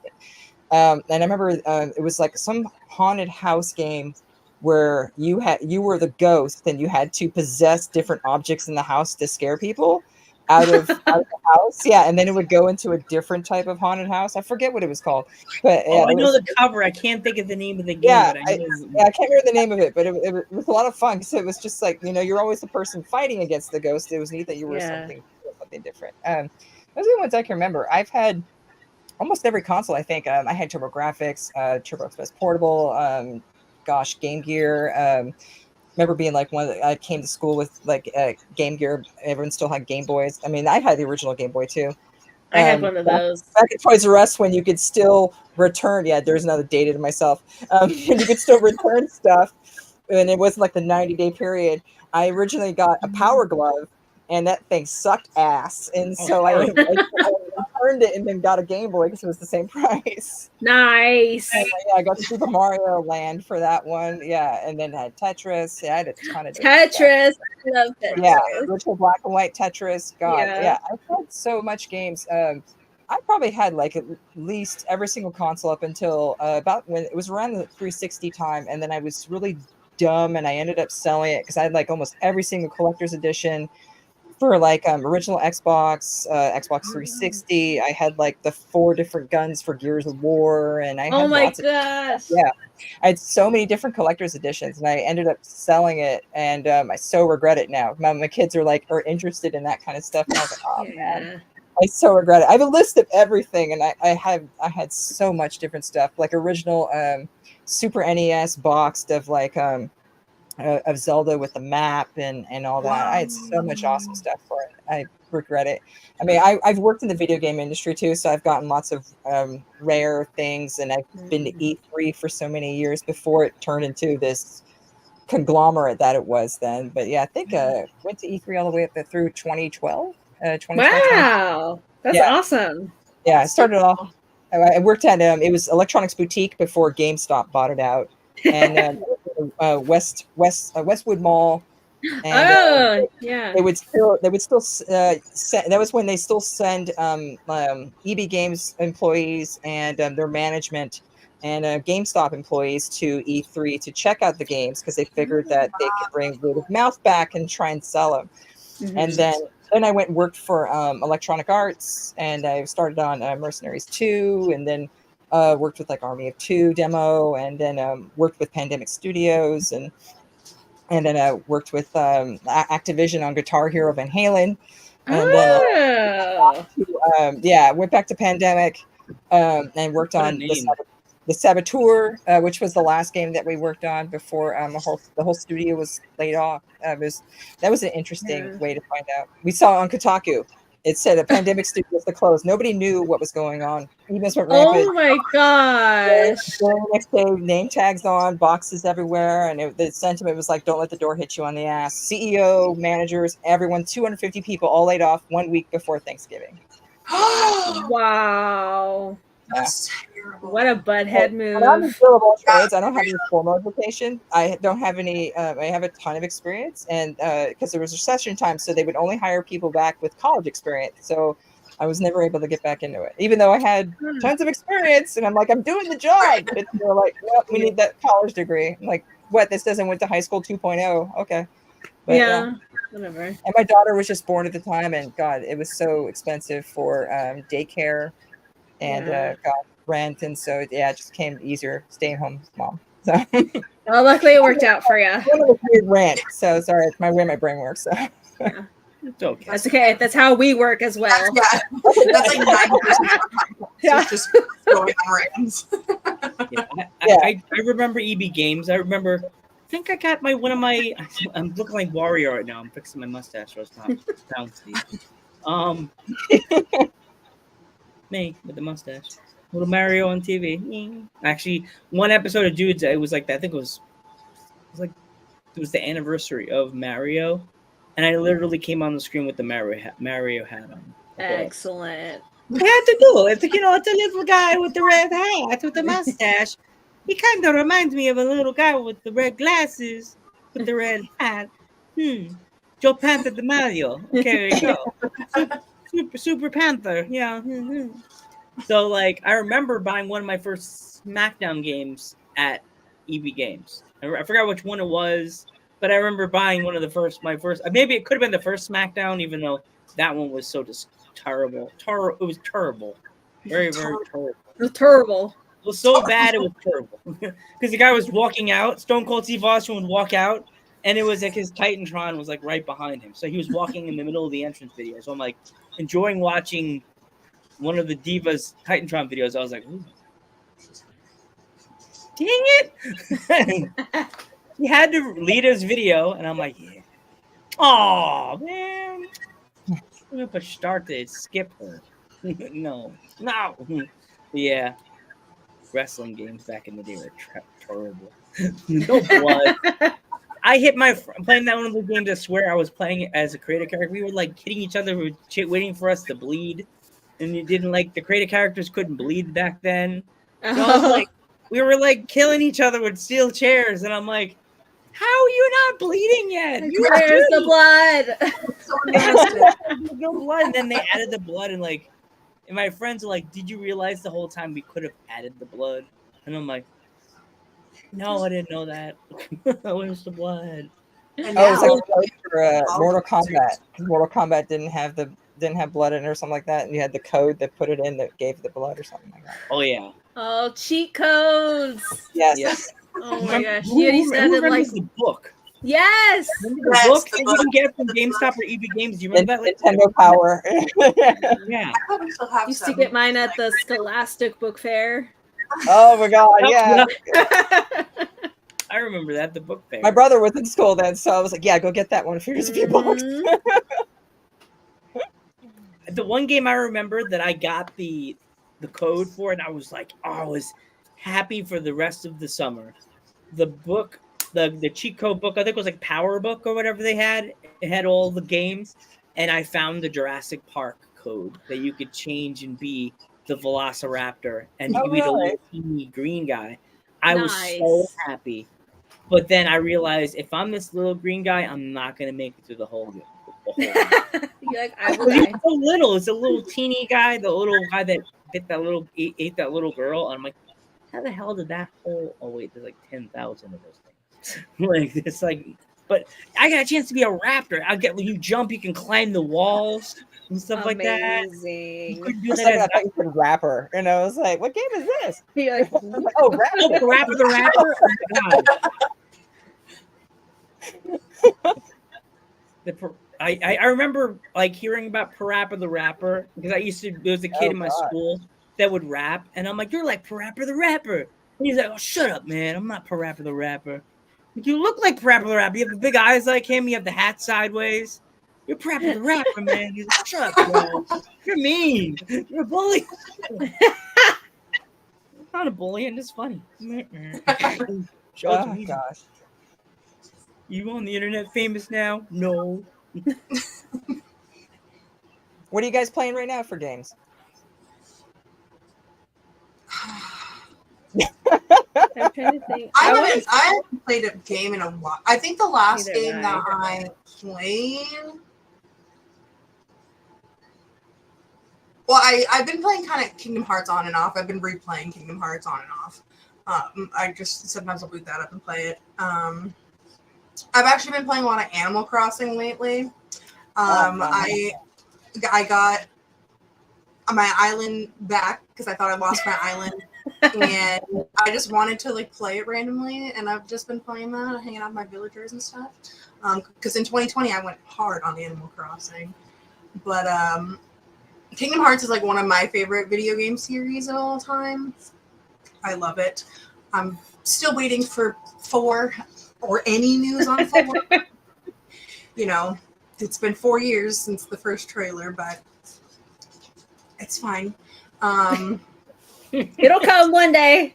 And I remember it was like some haunted house game where you were the ghost, and you had to possess different objects in the house to scare people out of the house. Yeah, and then it would go into a different type of haunted house. I forget what it was called, but Oh, yeah, I it know was, the cover. I can't think of the name of the game, Yeah, but I know. I can't remember the name of it, but it was a lot of fun because it was just like, you're always the person fighting against the ghost. It was neat that you were Yeah. something different. Those are the ones I can remember. I've had almost every console, I think. I had TurboGrafx, Turbo Express Portable, Game Gear. Remember being like I came to school with like Game Gear. Everyone still had Game Boys. I mean, I had the original Game Boy too. I had one of those. Back at Toys R Us, when you could still return, there's another data to myself. You could still return stuff, and it wasn't like the 90-day period. I originally got a Power Glove, and that thing sucked ass, and so I returned it and then got a Game Boy because it was the same price. Nice. And, I got Super Mario Land for that one. Yeah, and then I had Tetris. Yeah, I had a ton of different stuff. Tetris. I love Tetris. Yeah, original black and white Tetris. God, Yeah. I've had so much games. I probably had like at least every single console up until about when it was around the 360 time, and then I was really dumb and I ended up selling it because I had like almost every single collector's edition for like original Xbox, Xbox 360. I had like the 4 different guns for Gears of War, and I had Oh my lots of, gosh. yeah. I had so many different collector's editions, and I ended up selling it, and I so regret it now. My kids are interested in that kind of stuff, and I was like, oh man, I so regret it. I have a list of everything, and I had so much different stuff, like original Super NES boxed of like of Zelda with the map and all that. I had so much awesome stuff for it. I regret it. I mean, I've worked in the video game industry too, so I've gotten lots of rare things, and I've been to E3 for so many years before it turned into this conglomerate that it was then. But yeah, I think went to E3 all the way up through 2012. 2012. Wow, that's awesome. Yeah, I started off. I worked at it was Electronics Boutique before GameStop bought it out, and Westwood Mall. And, yeah. They would still send, that was when they still send EB Games employees and their management and GameStop employees to E3 to check out the games because they figured that they could bring word of mouth back and try and sell them. Mm-hmm. And then I went and worked for Electronic Arts, and I started on Mercenaries 2, and then worked with like Army of Two demo, and then worked with Pandemic Studios, and then I worked with Activision on Guitar Hero Van Halen. And then went back to Pandemic and worked on the Saboteur, which was the last game that we worked on before the whole studio was laid off. That was an interesting way to find out. We saw on Kotaku, it said a Pandemic Studios to close. Nobody knew what was going on. Emails went rampant. Oh my gosh. The next day, name tags on, boxes everywhere, and the sentiment was like, don't let the door hit you on the ass. CEO, managers, everyone, 250 people all laid off 1 week before Thanksgiving. Wow. That's terrible. What a butthead When I'm in move. billable trades, I don't have any formal education. I don't have any. I have a ton of experience, and because there was recession time, so they would only hire people back with college experience. So I was never able to get back into it, even though I had tons of experience. And I'm like, I'm doing the job. But they're like, nope, we need that college degree. I'm like, what? This doesn't went to high school 2.0. Okay, but Yeah, whatever. And my daughter was just born at the time, and God, it was so expensive for daycare and Yeah. God, rent, and so yeah, it just came easier staying home mom. So Well, luckily it worked out for you. one of the weird rant. So sorry, it's my way my brain works. So It's okay. That's okay. That's how we work as well. Yeah, that's like 90%. Yeah. It's just going on rants. Yeah, Yeah. I remember EB Games. I remember. I think I got one of my. I'm looking like Wario right now. I'm fixing my mustache so it's not bouncy. Me with the mustache, little Mario on TV. Actually, one episode of Dudes, it was like that. I think it was like it was the anniversary of Mario, and I literally came on the screen with the Mario hat on. Excellent. I had to do it. It's like, it's a little guy with the red hat with the mustache. He kind of reminds me of a little guy with the red glasses with the red hat. Joe Panther the Mario. Okay, there you go. Super Panther. Yeah. So, like, I remember buying one of my first SmackDown games at EB Games. I forgot which one it was, but I remember buying one of my first. Maybe it could have been the first SmackDown, even though that one was so terrible. It was terrible. Very, very terrible. It was terrible. It was so bad, it was terrible. Because the guy was walking out. Stone Cold Steve Austin would walk out, and it was like his Titantron was like right behind him. So he was walking in the middle of the entrance video. So I'm like enjoying watching one of the Divas Titantron videos. I was like, ooh. Dang it. He had to lead his video, and I'm like, yeah. Oh, man. I'm going to push start to skip her. No. Yeah. Wrestling games back in the day were terrible. No blood. I hit playing that one of the games. I swear I was playing it as a creative character. We were like hitting each other, waiting for us to bleed, and you didn't like the creative characters couldn't bleed back then. So I was like, we were like killing each other with steel chairs, and I'm like, how are you not bleeding yet? Where's the blood? So nasty. There's no blood. And then they added the blood, and like, and my friends were like, did you realize the whole time we could have added the blood? And I'm like, no, I didn't know that. Where's the blood? And oh, it was now- like code for Mortal Kombat. Mortal Kombat didn't have blood in it or something like that, and you had the code that put it in that gave the blood or something like that. Oh yeah. Oh, cheat codes. Yes. Yes. Oh my gosh. Who You sounded like remembers the book? yes. Remember the Yes, book the that book. you can get from GameStop or EB Games? Do you remember that? Like, Nintendo Power. yeah. I probably still have Used to some. get mine at the Scholastic Book Fair. Oh my God! Yeah. I remember that, the book fair. My brother was in school then, so I was like, "Yeah, go get that one. Here's a few books." Mhm. The one game I remember that I got the code for, and I was like, oh, I was happy for the rest of the summer. The book, the cheat code book, I think it was like Power Book or whatever they had. It had all the games, and I found the Jurassic Park code that you could change and be the Velociraptor, and you Oh, could be the really? little teeny green guy. I was so Nice. happy. But then I realized if I'm this little green guy, I'm not going to make it through the whole game. You're like, I will He's die. so little. It's a little teeny guy, the little guy that ate that little girl. And I'm like, how the hell did that whole? Oh wait, there's like 10,000 of those things. Like it's like, but I got a chance to be a raptor. When you jump, you can climb the walls and stuff like that. You Amazing. couldn't do For a that second, I as thought you said rapper, and I was like, "What game is this?" You're like, I was like, oh, rapper. oh, the rapper. Oh my God. I remember like hearing about Parappa the Rapper because there was a kid Oh, in my God. school that would rap, and I'm like, you're like Parappa the Rapper. And he's like, oh, shut up, man. I'm not Parappa the Rapper. Like, you look like Parappa the Rapper. You have the big eyes like him. You have the hat sideways. You're Parappa the Rapper, man. He's like, shut up, bro. You're mean. You're a bully. I'm not a bully, and it's funny. Show it to Oh me. gosh. You on the internet famous now? No. What are you guys playing right now for games? I'm trying to think. I haven't played a game in a while. I think the last Neither game have that I. I played. Well, I've been playing kind of Kingdom Hearts on and off. I've been replaying Kingdom Hearts on and off. I just sometimes I'll boot that up and play it. I've actually been playing a lot of Animal Crossing lately. I got my island back because I thought I lost my island, and I just wanted to like play it randomly, and I've just been playing that, hanging out with my villagers and stuff. Because in 2020 I went hard on Animal Crossing, but Kingdom Hearts is like one of my favorite video game series of all time. I love it. I'm still waiting for 4 or any news on 4. You know, it's been 4 years since the first trailer, but it's fine. It'll come one day.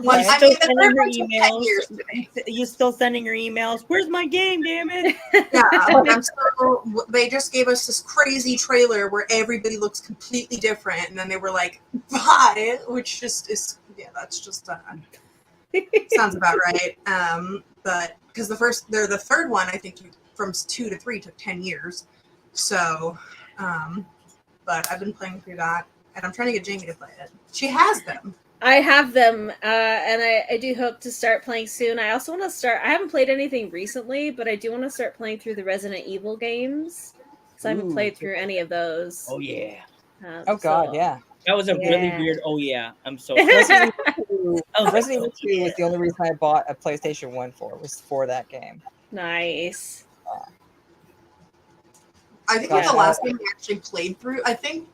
Well, You I still mean, the sending third her one took 10 emails? years to make. You still sending her emails? Where's my game? Damn it! Yeah, like I'm still. They just gave us this crazy trailer where everybody looks completely different, and then they were like, "Buy it," which just is, yeah, that's just sounds about right. But because the third one, I think from 2 to 3 took 10 years, so. But I've been playing through that, and I'm trying to get Jamie to play it. She has them. I have them, and I do hope to start playing soon. I also want to start. I haven't played anything recently, but I do want to start playing through the Resident Evil games. So I haven't Ooh. played through any of those. Oh yeah, Oh God, so- yeah. that was a really Yeah. weird. Oh yeah, I'm so. Resident Evil I was like, 2 was the only reason I bought a PlayStation 1 was for that game. Nice. I think Gosh, the last game we actually played through. I think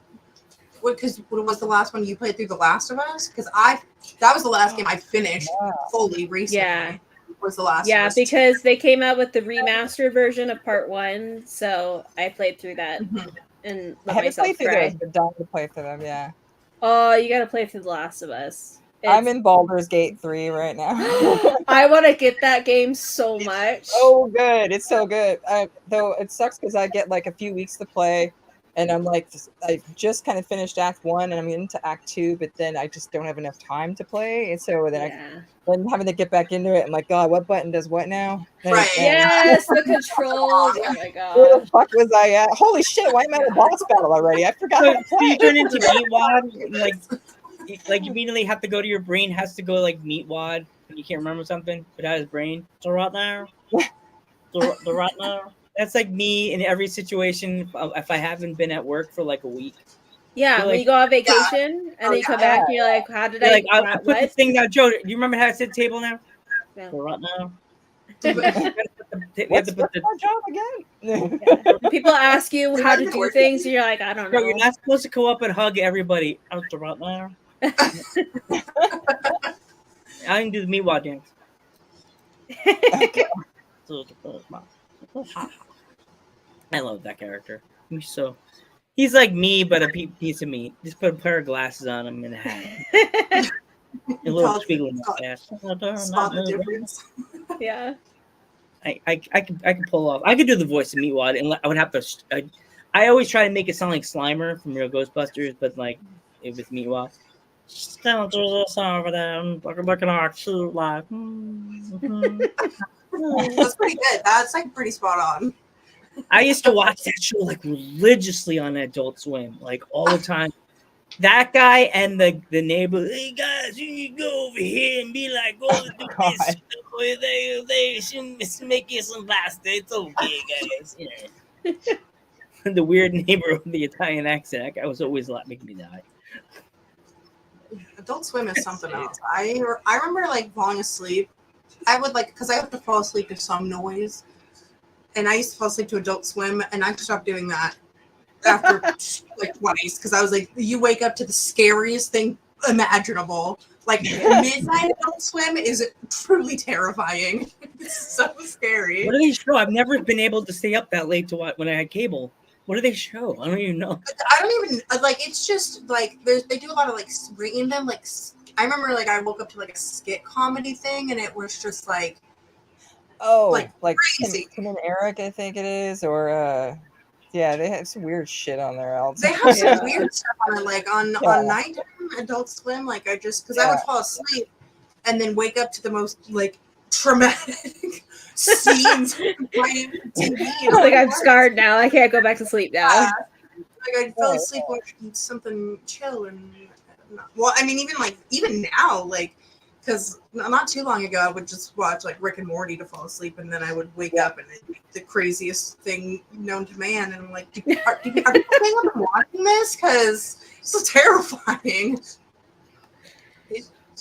because what was the last one you played through? The Last of Us? Because that was the last game I finished Yeah. fully recently. Yeah. Was the Last Yeah, of Us? because they came out with the remastered version of Part 1, so I played through that Mhm. and I let haven't myself played through cry. those, but dying to play through them. Yeah, Oh, you gotta play through The Last of Us. I'm in Baldur's Gate 3 right now. I want to get that game so much. Oh, good! It's so good. Though it sucks because I get like a few weeks to play, and I'm like, I just kind of finished Act 1, and I'm into Act 2, but then I just don't have enough time to play, and so then Yeah. I'm having to get back into it. I'm like, God, what button does what now? Right. Yes, the controls. Oh my Where god. the fuck was I at? Holy shit! Why am I in a boss battle already? I forgot how to So you play. turn into meatwad, like you immediately have to go to your brain has to go like meatwad when you can't remember something without his brain. So right now, the right now. That's like me in every situation. If I haven't been at work for like a week, Yeah, You're when like- you go on vacation and Oh, then you come yeah. back and you're like, how did you're I, like I put this what? thing down. Joe, do you remember how to sit table now? Yeah. So right now, Yeah. you have to What's put the. my job again? Yeah. People ask you how to Imagine do working- things, and you're like, I don't Bro, know. you're not supposed to go up and hug everybody. Out the right now. I can do the meatwad dance. I love that character. He's like me, but a piece of meat. Just put a pair of glasses on him and a hat. A little Tell us squiggle it's mustache. Spot the difference. Yeah. I could pull off. I could do the voice of Meatwad, and I would have to. I always try to make it sound like Slimer from Real Ghostbusters, but like it was Meatwad. Down through this over there, looking our shoe like. That's pretty good. That's like pretty spot on. I used to watch that show like religiously on Adult Swim, like all the time. That guy and the neighbor, hey guys, you can go over here and be like, oh, do God. this. They shouldn't make you some pasta. It's okay, guys. Yeah. The weird neighbor with the Italian accent, that guy was always making me die. Adult Swim is something else. I remember like falling asleep. I would like because I have to fall asleep to some noise, and I used to fall asleep to Adult Swim, and I stopped doing that after like twice because I was like, you wake up to the scariest thing imaginable. Like midnight Adult Swim is truly terrifying. It's so scary. What do they show? I've never been able to stay up that late to watch when I had cable. What do they show? I don't even know. I don't even like. It's just like they do a lot of like random like. I remember like I woke up to like a skit comedy thing, and it was just like Oh, Like, like crazy. Tim and Eric, I think it is, or yeah, they have some weird shit on there. they have some Yeah. weird stuff on it, like on Yeah. nighttime Adult Swim. Like I just because I would Yeah. fall asleep and then wake up to the most like traumatic scenes on my TV. It's like I'm scarred now. I can't go back to sleep now. Yeah. Like I fell asleep watching something chill and well, I mean, even now, like, because not too long ago, I would just watch like Rick and Morty to fall asleep, and then I would wake up and it'd be the craziest thing known to man, and I'm like, are you watching this? Because this is terrifying.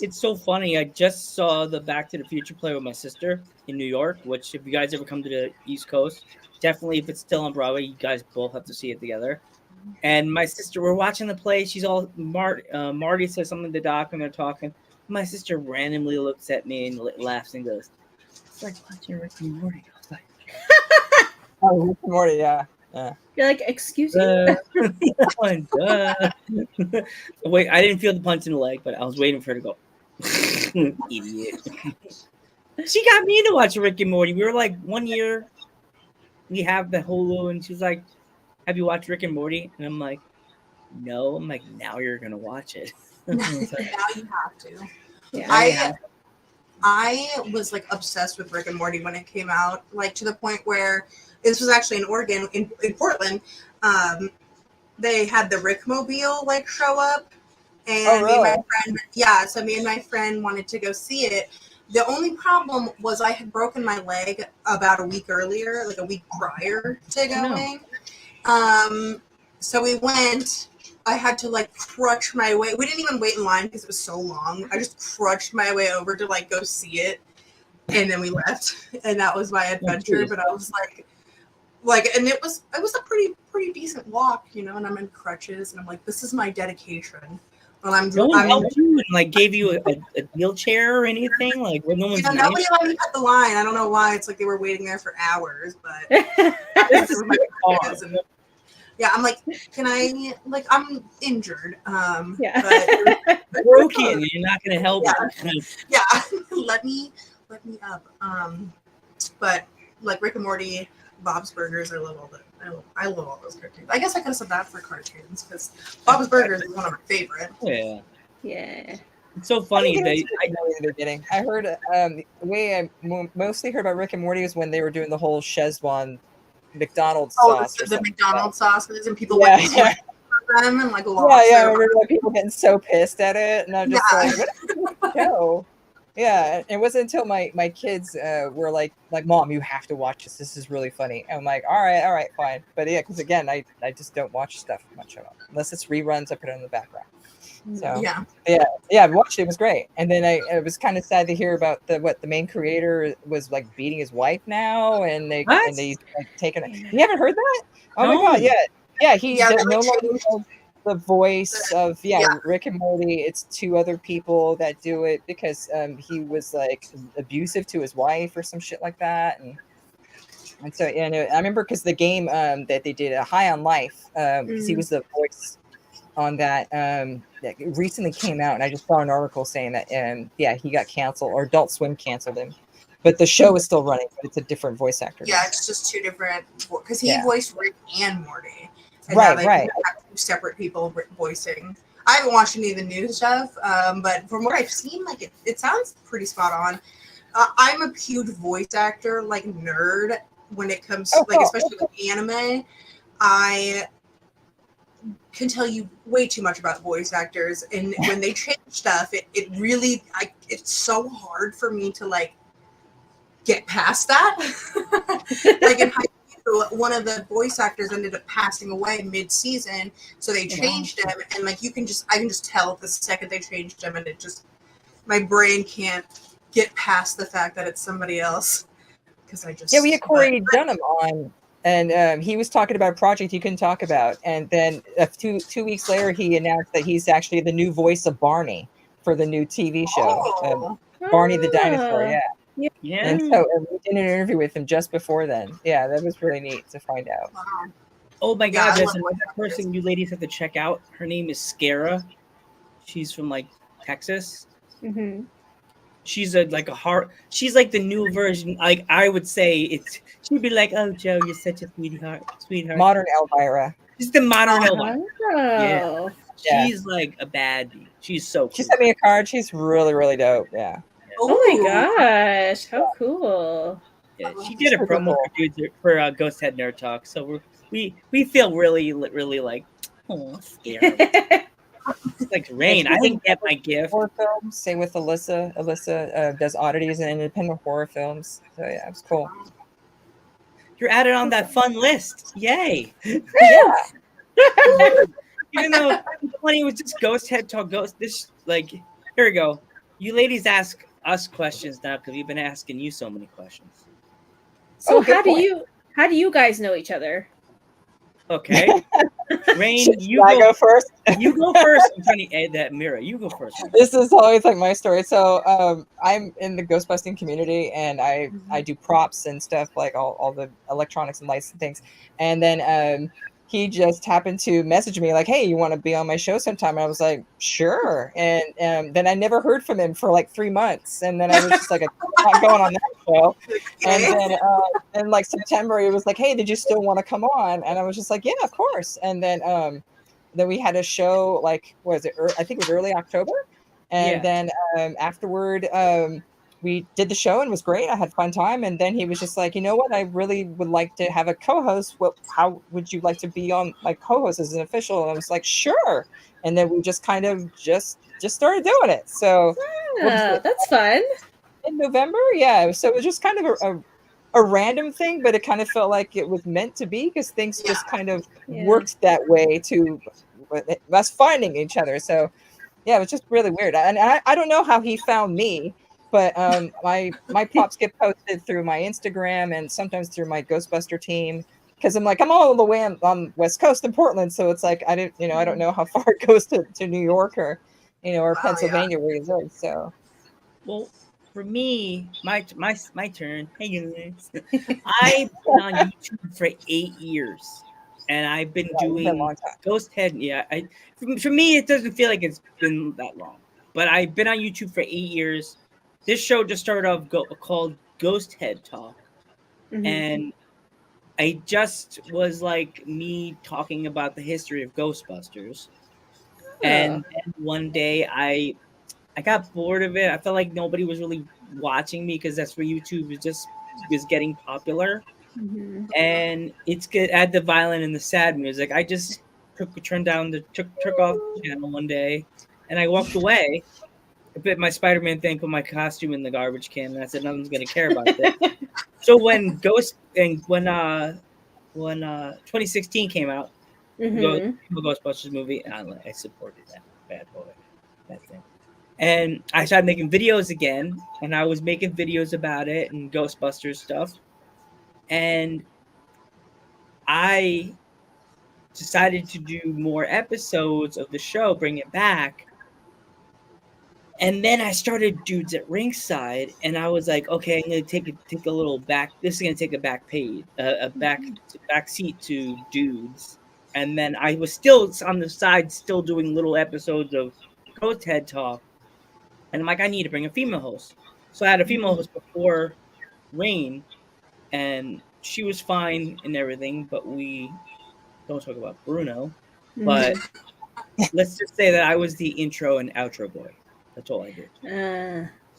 It's so funny. I just saw the Back to the Future play with my sister in New York, which if you guys ever come to the East Coast, definitely if it's still on Broadway, you guys both have to see it together. And my sister, we're watching the play. She's all Marty says something to Doc, and they're talking. My sister randomly looks at me and laughs and goes, "It's like watching Rick and Morty." I was like, Oh, Rick and Morty, yeah. You're like, excuse me. Wait, I didn't feel the punch in the leg, but I was waiting for her to go. Idiot. She got me to watch Rick and Morty. We were like 1 year. We have the Hulu, and she's like, "Have you watched Rick and Morty?" And I'm like, "No." I'm like, "Now you're gonna watch it." Now you have to. Yeah. I was like obsessed with Rick and Morty when it came out, like to the point where this was actually in Oregon, in Portland. They had the Rickmobile like show up, and me and my friend, so me and my friend wanted to go see it. The only problem was I had broken my leg about a week earlier, like a week prior to going. So we went. I had to like crutch my way. We didn't even wait in line because it was so long. I just crutched my way over to like go see it, and then we left. And that was my adventure. But I was like, and it was a pretty decent walk, you know. And I'm in crutches, and I'm like, this is my dedication. Well, no one helped you and like gave you a wheelchair or anything. Like, well, no one's nice. Nobody let me cut the line. I don't know why. It's like they were waiting there for hours, but This is my car. Yeah, I'm like, can I, like, I'm injured. Yeah. But Broken. You're not gonna help. Yeah, let me up. But like Rick and Morty, Bob's Burgers, I love all those cartoons. I guess I could have said that for cartoons because Bob's Burgers is one of my favorites. Yeah. Yeah. It's so funny. I heard the way I mostly heard about Rick and Morty was when they were doing the whole Szechuan McDonald's sauce. The McDonald's sauces, and people them and like lost. I remember like people getting so pissed at it, and I'm just like, what is this show? Yeah, it wasn't until my kids were like, Mom, you have to watch this. This is really funny. And I'm like, all right, fine. But yeah, because again, I just don't watch stuff much at all unless it's reruns. I put it in the background. So I watched it. It was great. And then it was kind of sad to hear about the main creator was like beating his wife now, and they like taking it. You haven't heard that? Oh my god, yeah. He's no longer the voice of Rick and Morty. It's two other people that do it because he was like abusive to his wife or some shit like that, and so I remember because the game that they did High on Life, because he was the voice on that recently came out, and I just saw an article saying that he got canceled, or Adult Swim canceled him, but the show is still running, but it's a different voice actor. Yeah, it's just two different, because he voiced Rick and Morty. And right. Have two separate people voicing. I haven't watched any of the new stuff, but from what I've seen, like it sounds pretty spot on. I'm a huge voice actor, like nerd, when it comes to especially with anime. I can tell you way too much about voice actors, and when they change stuff, it really it's so hard for me to like get past that. Like in high school, one of the voice actors ended up passing away mid-season, so they changed him, and like I can just tell the second they changed him, and it just my brain can't get past the fact that it's somebody else because I just we had Corey Dunham on. And he was talking about a project he couldn't talk about. And then 2 weeks later, he announced that he's actually the new voice of Barney for the new TV show. Barney the Dinosaur, Yeah. And so we did an interview with him just before then. Yeah, that was really neat to find out. Wow. Oh my God, there's another person you ladies have to check out. Her name is Scara. She's from like Texas. Mm-hmm. She's she's like the new version. Like I would say she'd be like, "Oh Joe, you're such a sweetheart." Modern Elvira. She's the modern Elvira. Oh. Yeah. She's like a baddie. She's so cool. She sent me a card. She's really, really dope. Yeah. Oh my Ooh. gosh, how cool. Yeah, she did a Super promo cool. for dudes for Ghost Head Nerd Talk, so we feel really like, oh, scared. It's like Rain. I didn't get my gift. Horror films. Same with Alyssa. Alyssa does oddities and independent horror films. So yeah, it's cool. You're added on that fun list. Yay! Yeah. Even though funny, it was just Ghost Head Talk. Ghost. This like here we go. You ladies ask us questions now because we've been asking you so many questions. So Oh, good how do point. you guys know each other? Okay, Rain, Should you I go first? You go first. I'm trying to add that mirror. You go first. This is always like my story. So I'm in the ghostbusting community, and I do props and stuff, like all the electronics and lights and things. And then he just happened to message me like, hey, you want to be on my show sometime? And I was like, sure. And then I never heard from him for like 3 months, and then I was just like, I'm not going on that show. And then in like September, he was like, hey, did you still want to come on? And I was just like, yeah, of course. And then we had a show, like, was it? I think it was early October, and then afterward, we did the show and it was great. I had a fun time, and then he was just like, you know what? I really would like to have a co-host. How would you like to be on my co-host as an official? And I was like, sure. And then we just kind of just started doing it. So Yeah, that's fun. in November, yeah. So it was just kind of a random thing, but it kind of felt like it was meant to be because things just kind of worked that way to us finding each other. So yeah, it was just really weird. And I don't know how he found me, but my props get posted through my Instagram and sometimes through my Ghostbuster team, because I'm all the way on West Coast in Portland, so it's like I don't know how far it goes to New York or or Pennsylvania where you live. So Well, for me, my turn. Hey guys, I've been on YouTube for 8 years, and I've been yeah, it's been a doing long time. Ghost Head. Yeah, for me, it doesn't feel like it's been that long, but I've been on YouTube for 8 years. This show just started off called Ghost Head Talk, and I just was like me talking about the history of Ghostbusters, and then one day I got bored of it. I felt like nobody was really watching me because that's where YouTube was getting popular. And it's good. Add the violent and the sad music. I just took off the channel one day, and I walked away. I bit my Spider-Man thing, put my costume in the garbage can, and I said nothing's gonna care about this. So when 2016 came out, the Ghostbusters movie, and I supported that bad boy, that thing. And I started making videos again, and I was making videos about it and Ghostbusters stuff. And I decided to do more episodes of the show, bring it back. And then I started Dudes at Ringside, and I was like, okay, I'm gonna take a little back. This is gonna take a back seat to Dudes. And then I was still on the side, still doing little episodes of Ghost Head Talk. And I'm like, I need to bring a female host. So I had a female host before Rain, and she was fine and everything, but we don't talk about Bruno. But let's just say that I was the intro and outro boy. That's all I did.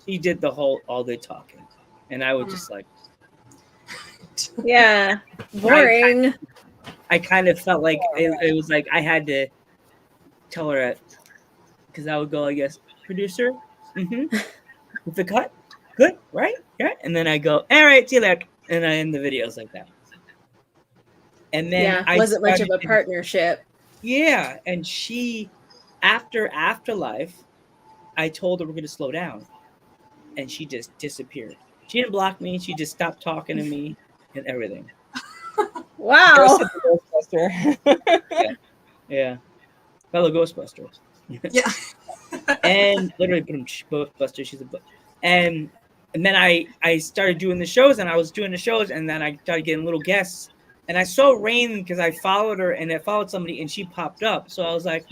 She did all the talking, and I was just like, yeah, boring. I kind of felt like it was like I had to tell her it, because I would go, I guess, producer, with the cut, good, right? Yeah, and then I go, all right, see you later, and I end the videos like that. And then I wasn't much of a partnership. Yeah, and she, after Afterlife, I told her we're gonna slow down, and she just disappeared. She didn't block me; she just stopped talking to me and everything. Wow. Ghostbuster. Yeah, fellow Ghostbuster. Yeah. And literally, Ghostbuster. She's and then I started doing the shows, and I was doing the shows, and then I started getting little guests, and I saw Rain because I followed her, and I followed somebody, and she popped up. So I was like,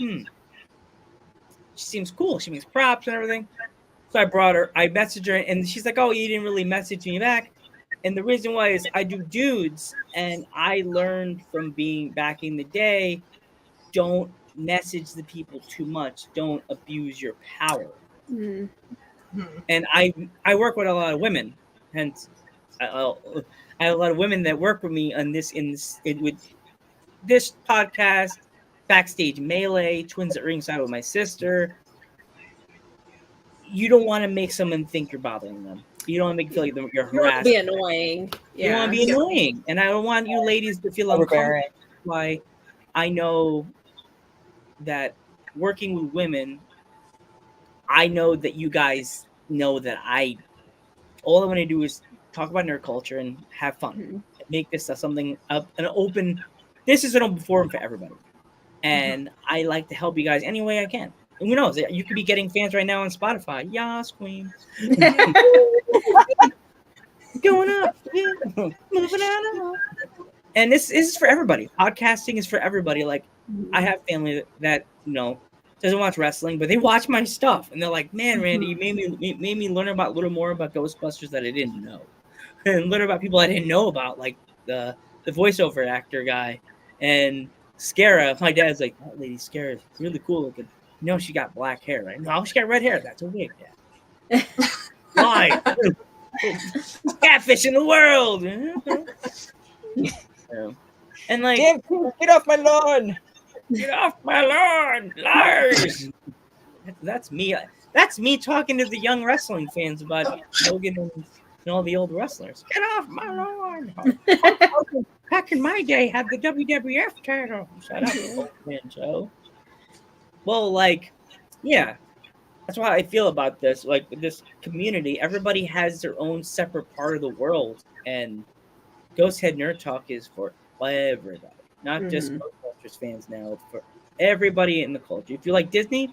she seems cool. She makes props and everything. So I brought her. I messaged her, and she's like, "Oh, you didn't really message me back." And the reason why is I do Dudes, and I learned from being back in the day, don't message the people too much. Don't abuse your power. And I work with a lot of women, hence I have a lot of women that work with me on with this podcast, Backstage Melee, Twins at Ringside with my sister. You don't want to make someone think you're bothering them. You don't want to make them feel like you're You want to harassed. be annoying. You don't want to be annoying, and I don't want you ladies to feel Overbearing. uncomfortable. Why I know that working with women, I know that you guys know that all I want to do is talk about nerd culture and have fun. Make this something up an open. This is an open forum for everybody, and I like to help you guys any way I can. And who knows? You could be getting fans right now on Spotify. Yas, queen. Going up, yeah. Moving on. And this is for everybody. Podcasting is for everybody. Like I have family that doesn't watch wrestling, but they watch my stuff, and they're like, "Man, Randy, you made me learn about a little more about Ghostbusters that I didn't know, and learn about people I didn't know about, like the voiceover actor guy and Scara." My dad's like, "That lady Scara is really cool looking. She got black hair, right? No, she got red hair. That's a wig. Yeah. Why? Catfish in the world." And like, Damn, get off my lawn! Get off my lawn, Lars! That's me. That's me talking to the young wrestling fans about Hogan and all the old wrestlers. Get off my lawn! Back in my day, had the WWF title. Shut up, old man Joe. Well, like, yeah, that's why I feel about this. Like, this community, everybody has their own separate part of the world, and Ghost Head Nerd Talk is for everybody, not just Ghostbusters fans now. It's for everybody in the culture. If you like Disney,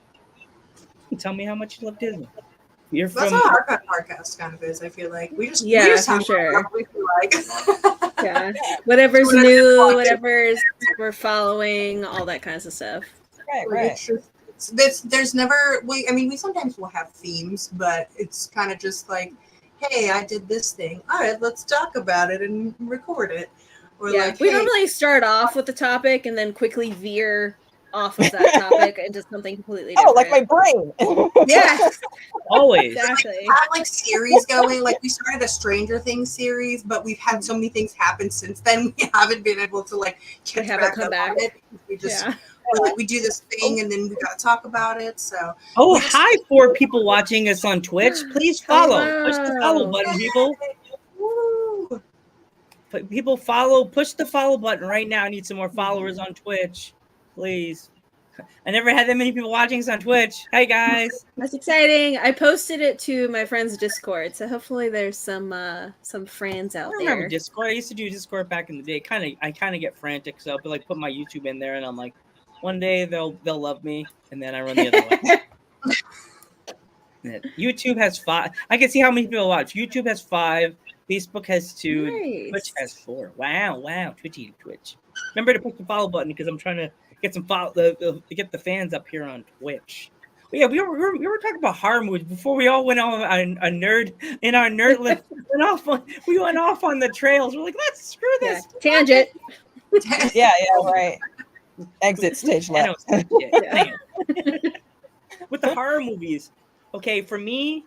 tell me how much you love Disney. That's how our podcast kind of is. I feel like we just for talk sure. about what we feel like. Yeah, whatever's new, whatever's we're following, all that kinds of stuff. Right. There's never. We sometimes will have themes, but it's kind of just like, hey, I did this thing. All right, let's talk about it and record it. Or Yeah, we normally start off with the topic and then quickly veer off of that topic into something completely different. Oh, like my brain. Yeah, always. exactly. We have like series going. Like we started a Stranger Things series, but we've had so many things happen since then. We haven't been able to like We haven't come back. We just like we do this thing and then we got to talk about it. So hi, 4 people watching us on Twitch. Please follow. Push the follow button, people. Woo. People follow. Push the follow button right now. I need some more followers on Twitch, please. I never had that many people watching us on Twitch. Hey guys, That's exciting. I posted it to my friend's Discord, so hopefully there's some friends out I remember there. Discord. I used to do Discord back in the day. I kind of get frantic, so I'll like put my YouTube in there, and I'm like, one day they'll love me, and then I run the other way. YouTube has 5. I can see how many people watch. YouTube has 5. Facebook has 2. Nice. Twitch has 4. Wow. Twitch. Remember to push the follow button because I'm trying to get some to get the fans up here on Twitch. But yeah, we were talking about horror movies before we all went on a nerd in our nerd list. We went off on the trails. We're like, let's screw this. Tangent. Yeah, right. Exit stage left. Yeah. With the horror movies, okay, for me,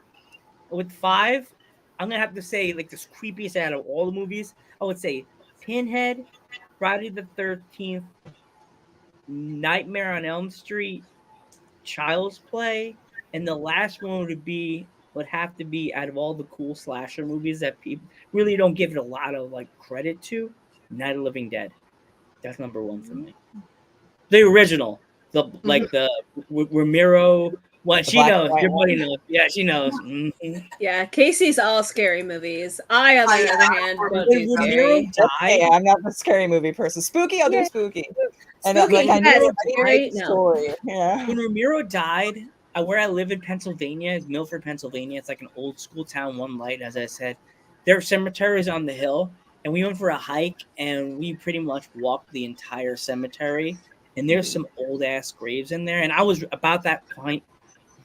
with 5, I'm gonna have to say like this creepiest out of all the movies. I would say Pinhead, Friday the 13th, Nightmare on Elm Street, Child's Play, and the last one would have to be out of all the cool slasher movies that people really don't give it a lot of like credit to. Night of the Living Dead. That's number 1 for me. The original, the Ramiro. What she knows, your buddy knows. Yeah, she knows. Mm-hmm. Yeah, Casey's all scary movies. I, on the other hand, don't do scary. Yeah, I'm not the scary movie person. Spooky, I'll do spooky. And Spooky, like I yes, know scary, the no. story. Yeah. When Ramiro died, where I live in Pennsylvania, is Milford, Pennsylvania. It's like an old school town, one light, as I said. Their cemetery is on the hill, and we went for a hike, and we pretty much walked the entire cemetery. And there's some old ass graves in there, and I was about that point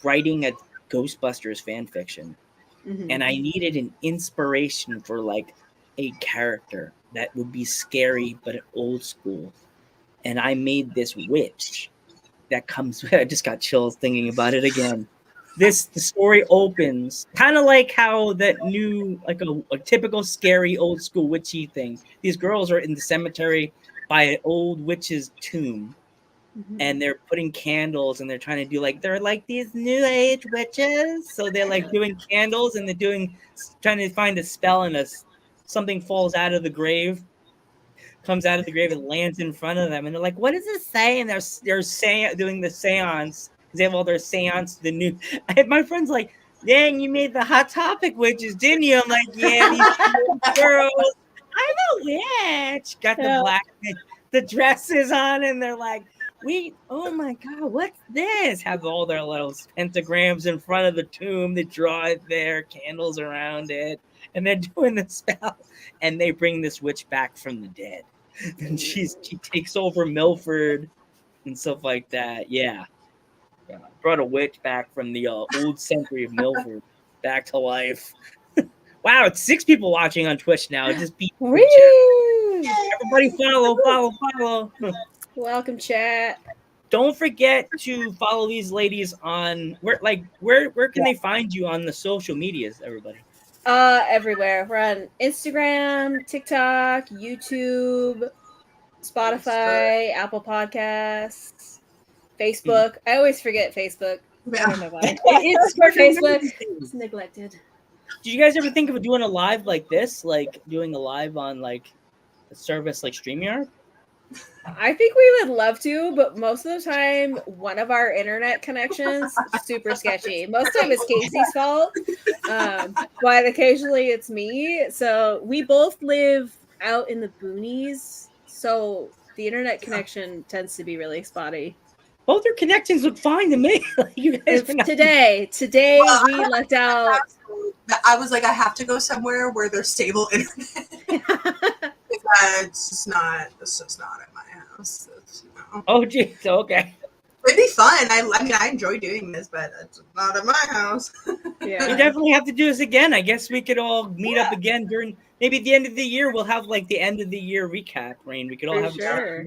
writing a Ghostbusters fan fiction, and I needed an inspiration for like a character that would be scary but old school, and I made this witch that comes. I just got chills thinking about it again. the story opens kind of like how that new, like a typical scary old school witchy thing. These girls are in the cemetery by an old witch's tomb, and they're putting candles, and they're trying to do like, they're like these new age witches, so they're like doing candles, and they're trying to find a spell, and something falls out of the grave, comes out of the grave and lands in front of them, and they're like, what does this say? And they're saying, doing the seance. They have all their seance. My friend's like, dang, you made the Hot Topic witches, didn't you? I'm like, yeah, these girls. I'm a witch. Got the black, the dresses on, and they're like, oh my God, what's this? Have all their little pentagrams in front of the tomb. They draw it there, candles around it, and they're doing the spell. And they bring this witch back from the dead, and she takes over Milford and stuff like that. Yeah. Brought a witch back from the old century of Milford back to life. Wow, it's 6 people watching on Twitch now. Just beat everybody, follow. Welcome, chat. Don't forget to follow these ladies on where can they find you on the social medias, everybody? Everywhere. We're on Instagram, TikTok, YouTube, Spotify, Apple Podcasts, Facebook. I always forget Facebook. I don't know why. It's for Facebook. It's neglected. Did you guys ever think of doing a live like this? Like doing a live on like a service like StreamYard? I think we would love to, but most of the time, one of our internet connections super sketchy. Most of the time, it's Casey's fault, but occasionally it's me. So we both live out in the boonies, so the internet connection tends to be really spotty. Both your connections look fine to me. You guys today we left out. I was like, I have to go somewhere where there's stable internet. It's just not at my house. No. Oh, geez. Okay. It'd be fun. I mean, I enjoy doing this, but it's not at my house. Yeah. We definitely have to do this again. I guess we could all meet up again during maybe at the end of the year. We'll have like the end of the year recap, Rain. We could all have sure.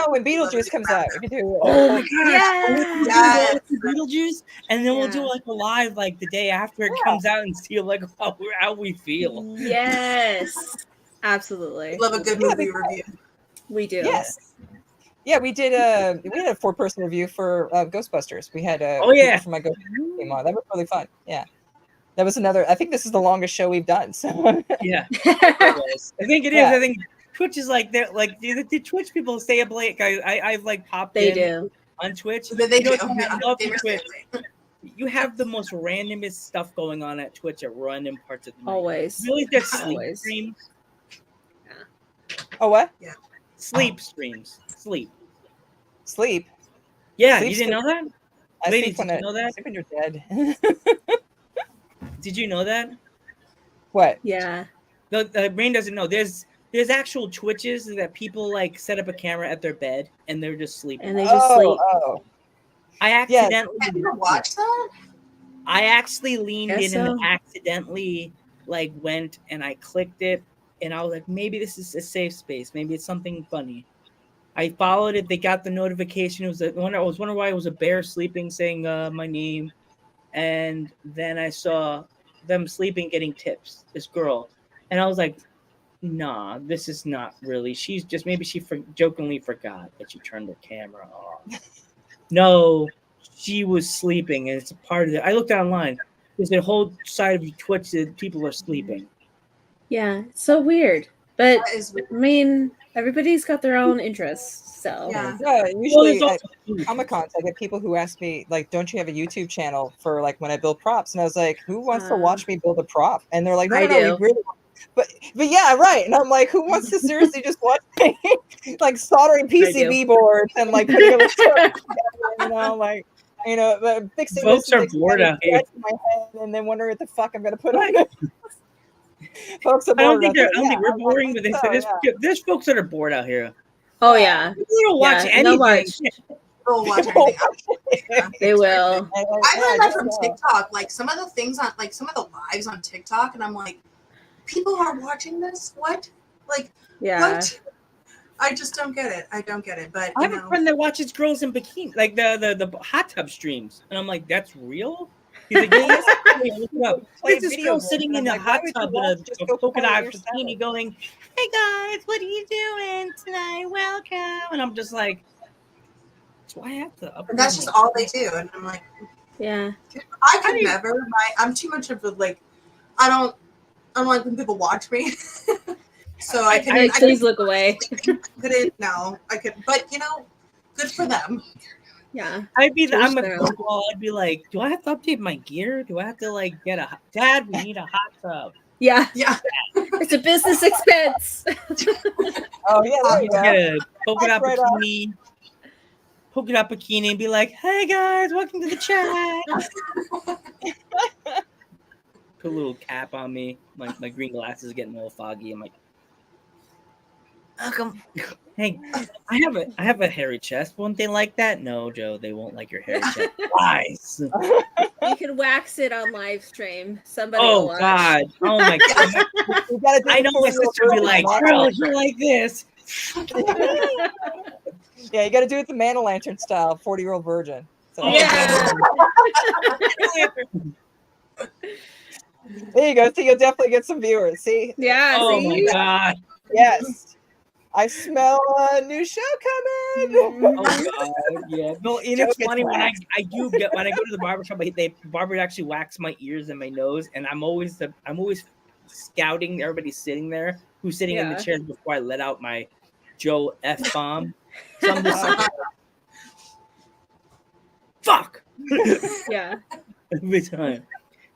When Beetlejuice comes out, we could do. Oh my gosh! Yeah. Beetlejuice, and then we'll do like a live like the day after it comes out and see like how we feel. Yes, absolutely. Love a good movie review. We do. Yes. Yeah, we had a 4-person review for Ghostbusters. We had yeah, from my Ghostbusters team on. That was really fun. Yeah, that was another. I think this is the longest show we've done. So yeah, I think it is. I think Twitch is like that. Like the Twitch people stay up late. I've like popped in do on Twitch. They do. I love Twitch. You have the most randomest stuff going on at Twitch at random parts of the night. Always. Really, there's sleep streams. Oh, what? Yeah. Sleep streams. Sleep. Yeah, Sleep you didn't know that? I Ladies, sleep did you know that? when you're dead. Did you know that? What? Yeah. The brain doesn't know. There's actual Twitches that people like set up a camera at their bed and they're just sleeping. And they just sleep. Oh. I accidentally Have you ever watched that? I actually leaned Guess in and so. accidentally like went and I clicked it and I was like, maybe this is a safe space. Maybe it's something funny. I followed it. They got the notification. It was I was wondering why it was a bear sleeping, saying my name, and then I saw them sleeping, getting tips. This girl, and I was like, "Nah, this is not really. She's just maybe she jokingly forgot that she turned her camera off." No, she was sleeping, and it's a part of it. I looked online. There's a whole side of Twitch that people are sleeping. Yeah, it's so weird. But That is weird. I mean, everybody's got their own interests. So Yeah. Yeah, Well, usually there's at also- Comic-Cons, I get people who ask me, like, don't you have a YouTube channel for, like, when I build props? And I was like, who wants to watch me build a prop? And they're like, no, I no, do. we really want. But yeah, right. And I'm like, who wants to seriously just watch me, like, soldering PCB boards and, like, putting a together, you know, like, you know, fixing Folks this and are fixing bored that, out here. scratching my head and then wondering what the fuck I'm going to put on it. Folks are I don't bored think out there. we're I'm like, boring, but so, there's folks that are bored out here. Oh yeah. People don't watch Yeah, they'll anything. watch. They'll watch everything. They will. I learned that from TikTok. Like some of the things on, like some of the lives on TikTok, and I'm like, people are watching this. What? Like, Yeah. what? I just don't get it. I don't get it. But I you have a know, friend that watches girls in bikini, like the hot tub streams, and I'm like, that's real. He's like, yeah, yes, look it up. Play There's this video girl games, sitting and in I'm a like, why hot would you tub in watch? a Just go polka play it dot yourself. bikini going, hey guys, what are you doing tonight? Welcome. And I'm just like, do I have to upgrade And that's just my- all they do. And I'm like, Yeah. I could never. I'm too much of a like. I don't like when people watch me. So I couldn't. I Please look away. couldn't. No, I could. But good for them. Yeah. I'm a them. football. I'd be like, do I have to update my gear? Do I have to like get a Dad? We need a hot tub. Yeah. Yeah. It's a business expense. Oh yeah, there you go. Get a polka dot That's right off. bikini. Polka dot bikini and be like, hey guys, welcome to the chat. Put a little cap on me. My green glasses are getting a little foggy. I'm like, welcome. Hey, I have a hairy chest. Won't they like that? No, Joe, they won't like your hairy chest. Lies. You can wax it on live stream. Somebody will Oh watch. God. Oh my God. You gotta do I the know my full sister would be reveal like, of the girl, Mantle- you're like this. Yeah, you got to do it the Man o' Lantern style, 40-year-old virgin. So, Oh, Yeah. there you go. So you'll definitely get some viewers. See? Yeah. Oh see? my God. Yes. I smell a new show coming. Oh God. Yeah. No, and Joe it's gets funny when I waxed. go to the barbershop, the barber actually wax my ears and my nose, and I'm always scouting everybody sitting there who's sitting in the Yeah. chairs before I let out my Joe F bomb. So I'm just like, fuck. Yeah. Every time.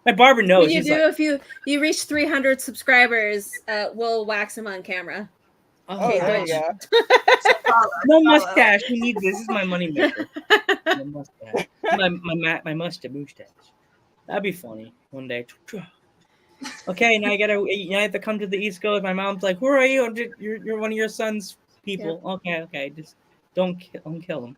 My barber knows. When you He's do, like, if you reach 300 subscribers, we'll wax him on camera. Oh, Okay, there you Dutch. go. no mustache. We need this. This is my money maker. My mustache. My mustache. That'd be funny one day. Okay, now I have to come to the East Coast. My mom's like, "Who are you? You're one of your son's people." Okay, just don't kill him.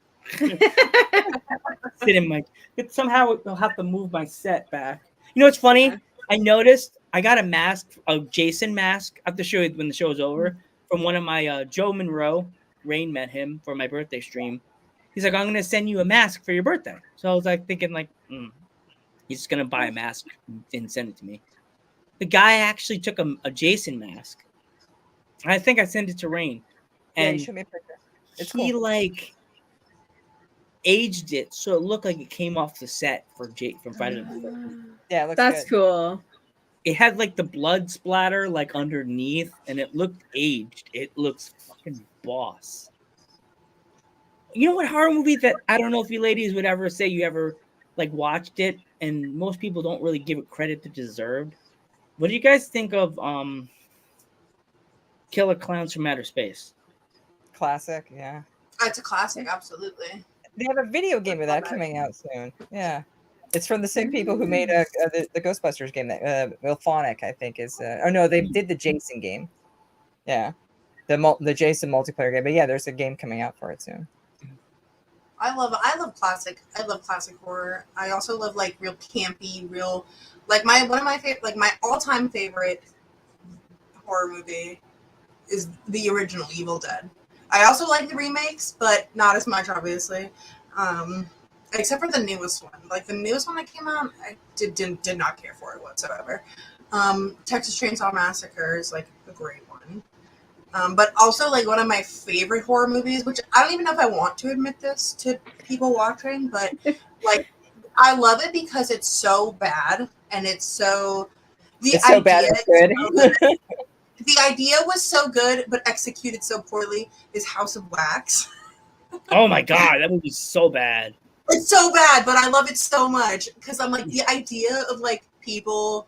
Sit in my. Somehow I'll have to move my set back. You know what's funny? Yeah. I noticed I got a Jason mask. I have to show you when the show's over. From one of my Joe Monroe. Rain met him for my birthday stream. He's like, I'm gonna send you a mask for your birthday. So I was like thinking like, he's just gonna buy a mask and send it to me. The guy actually took a Jason mask. I think I sent it to Rain, Yeah, you and show me a picture. It's he cool. like aged it so it looked like it came off the set from Friday the 13th. Yeah, it looks That's good. cool. It had like the blood splatter like underneath, and it looked aged. It looks fucking boss. You know what horror movie that I don't know if you ladies would ever say you ever like watched it, and most people don't really give it credit it deserved. What do you guys think of Killer Clowns from Outer Space? Classic, yeah. It's a classic, absolutely. They have a video game of that coming out soon. Yeah. It's from the same people who made the Ghostbusters game. That Milphonic, I think, is. Oh no, they did the Jason game. Yeah, the Jason multiplayer game. But yeah, there's a game coming out for it soon. I love classic. I love classic horror. I also love like real campy, real like my all-time favorite horror movie is the original Evil Dead. I also like the remakes, but not as much, obviously. Except for the newest one. Like the newest one that came out, I did not care for it whatsoever. Texas Chainsaw Massacre is like a great one. But also like one of my favorite horror movies, which I don't even know if I want to admit this to people watching, but like I love it because it's so bad and it's so It's so bad it's good. The idea was so good, but executed so poorly. Is House of Wax. Oh my god, that movie's so bad. It's so bad, but I love it so much because I'm like the idea of like people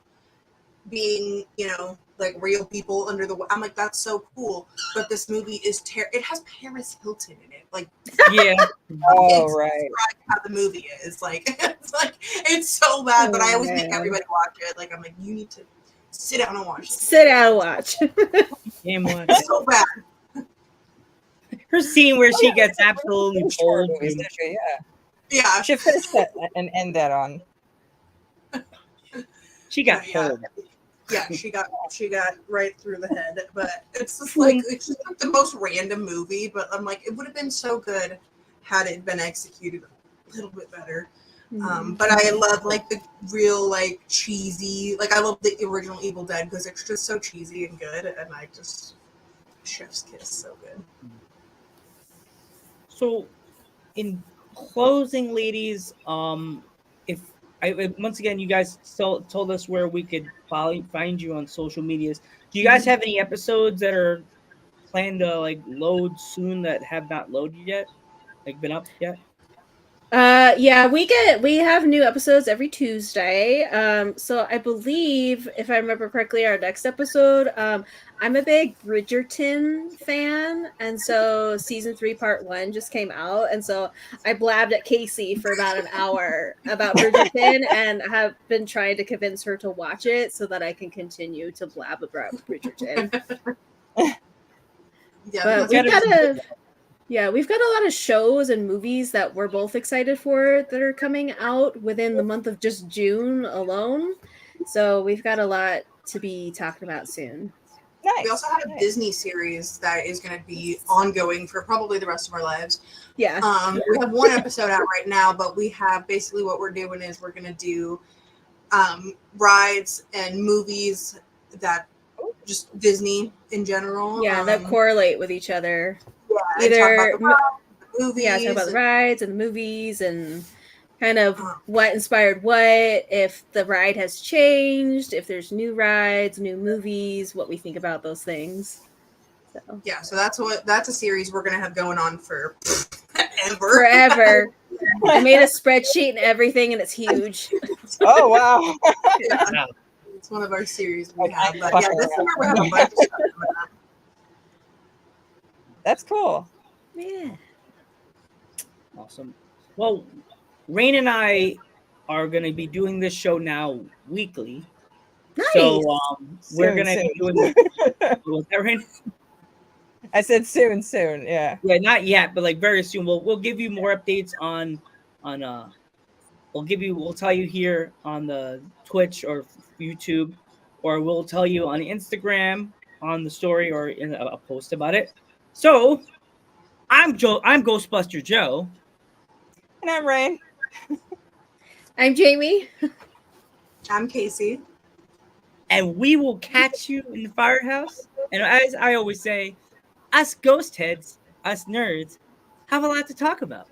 being, like real people under the. I'm like that's so cool, but this movie is it has Paris Hilton in it. Like Yeah. Oh it's right. how the movie is like. It's so bad, but I always make man. everybody watch it. Like I'm like you need to sit down and watch it. Sit down and watch. Game one. It's so bad. Her scene where she gets absolutely Finished horror pulled. movies, didn't she? Yeah. Yeah. Should finish that and end that on. She got Yeah. pulled. Yeah, she got right through the head, but it's just like it's just like the most random movie. But I'm like, it would have been so good had it been executed a little bit better. But I love like the real like cheesy. Like I love the original Evil Dead because it's just so cheesy and good, and I just chef's kiss so good. So, in closing, ladies, once again, you guys told us where we could find you on social medias. Do you guys have any episodes that are planned to like load soon that have not loaded yet, like been up yet? Yeah, we have new episodes every Tuesday. So I believe, if I remember correctly, our next episode, I'm a big Bridgerton fan, and so season 3 part 1 just came out, and so I blabbed at Casey for about an hour about Bridgerton and have been trying to convince her to watch it so that I can continue to blab about Bridgerton. Yeah, But we've got a lot of shows and movies that we're both excited for that are coming out within the month of just June alone. So we've got a lot to be talking about soon. Nice. we also have a Disney series that is going to be ongoing for probably the rest of our lives. Yeah. We have one episode out right now, but we have basically what we're doing is we're going to do rides and movies that just Disney in general. Yeah, that correlate with each other. Yeah, Either and talk about the movies. Yeah, talk about the rides and the movies and kind of what inspired what, if the ride has changed, if there's new rides, new movies, what we think about those things. So Yeah, so that's a series we're gonna have going on for forever. I made a spreadsheet and everything, and it's huge. Oh wow. Yeah. It's one of our series we have. But yeah, this summer we have a bunch of stuff coming up. That's cool. Yeah. Awesome. Well, Rain and I are going to be doing this show now weekly. Nice. So we're Soon, going to be soon. doing was that Rain? I said soon, yeah. Yeah, not yet, but like very soon. We'll give you more updates on we'll tell you here on the Twitch or YouTube, or we'll tell you on Instagram on the story or in a post about it. So I'm Ghostbuster Joe. And I'm Rain. I'm Jamie. I'm Casey. And we will catch you in the firehouse. And as I always say, us ghost heads, us nerds, have a lot to talk about.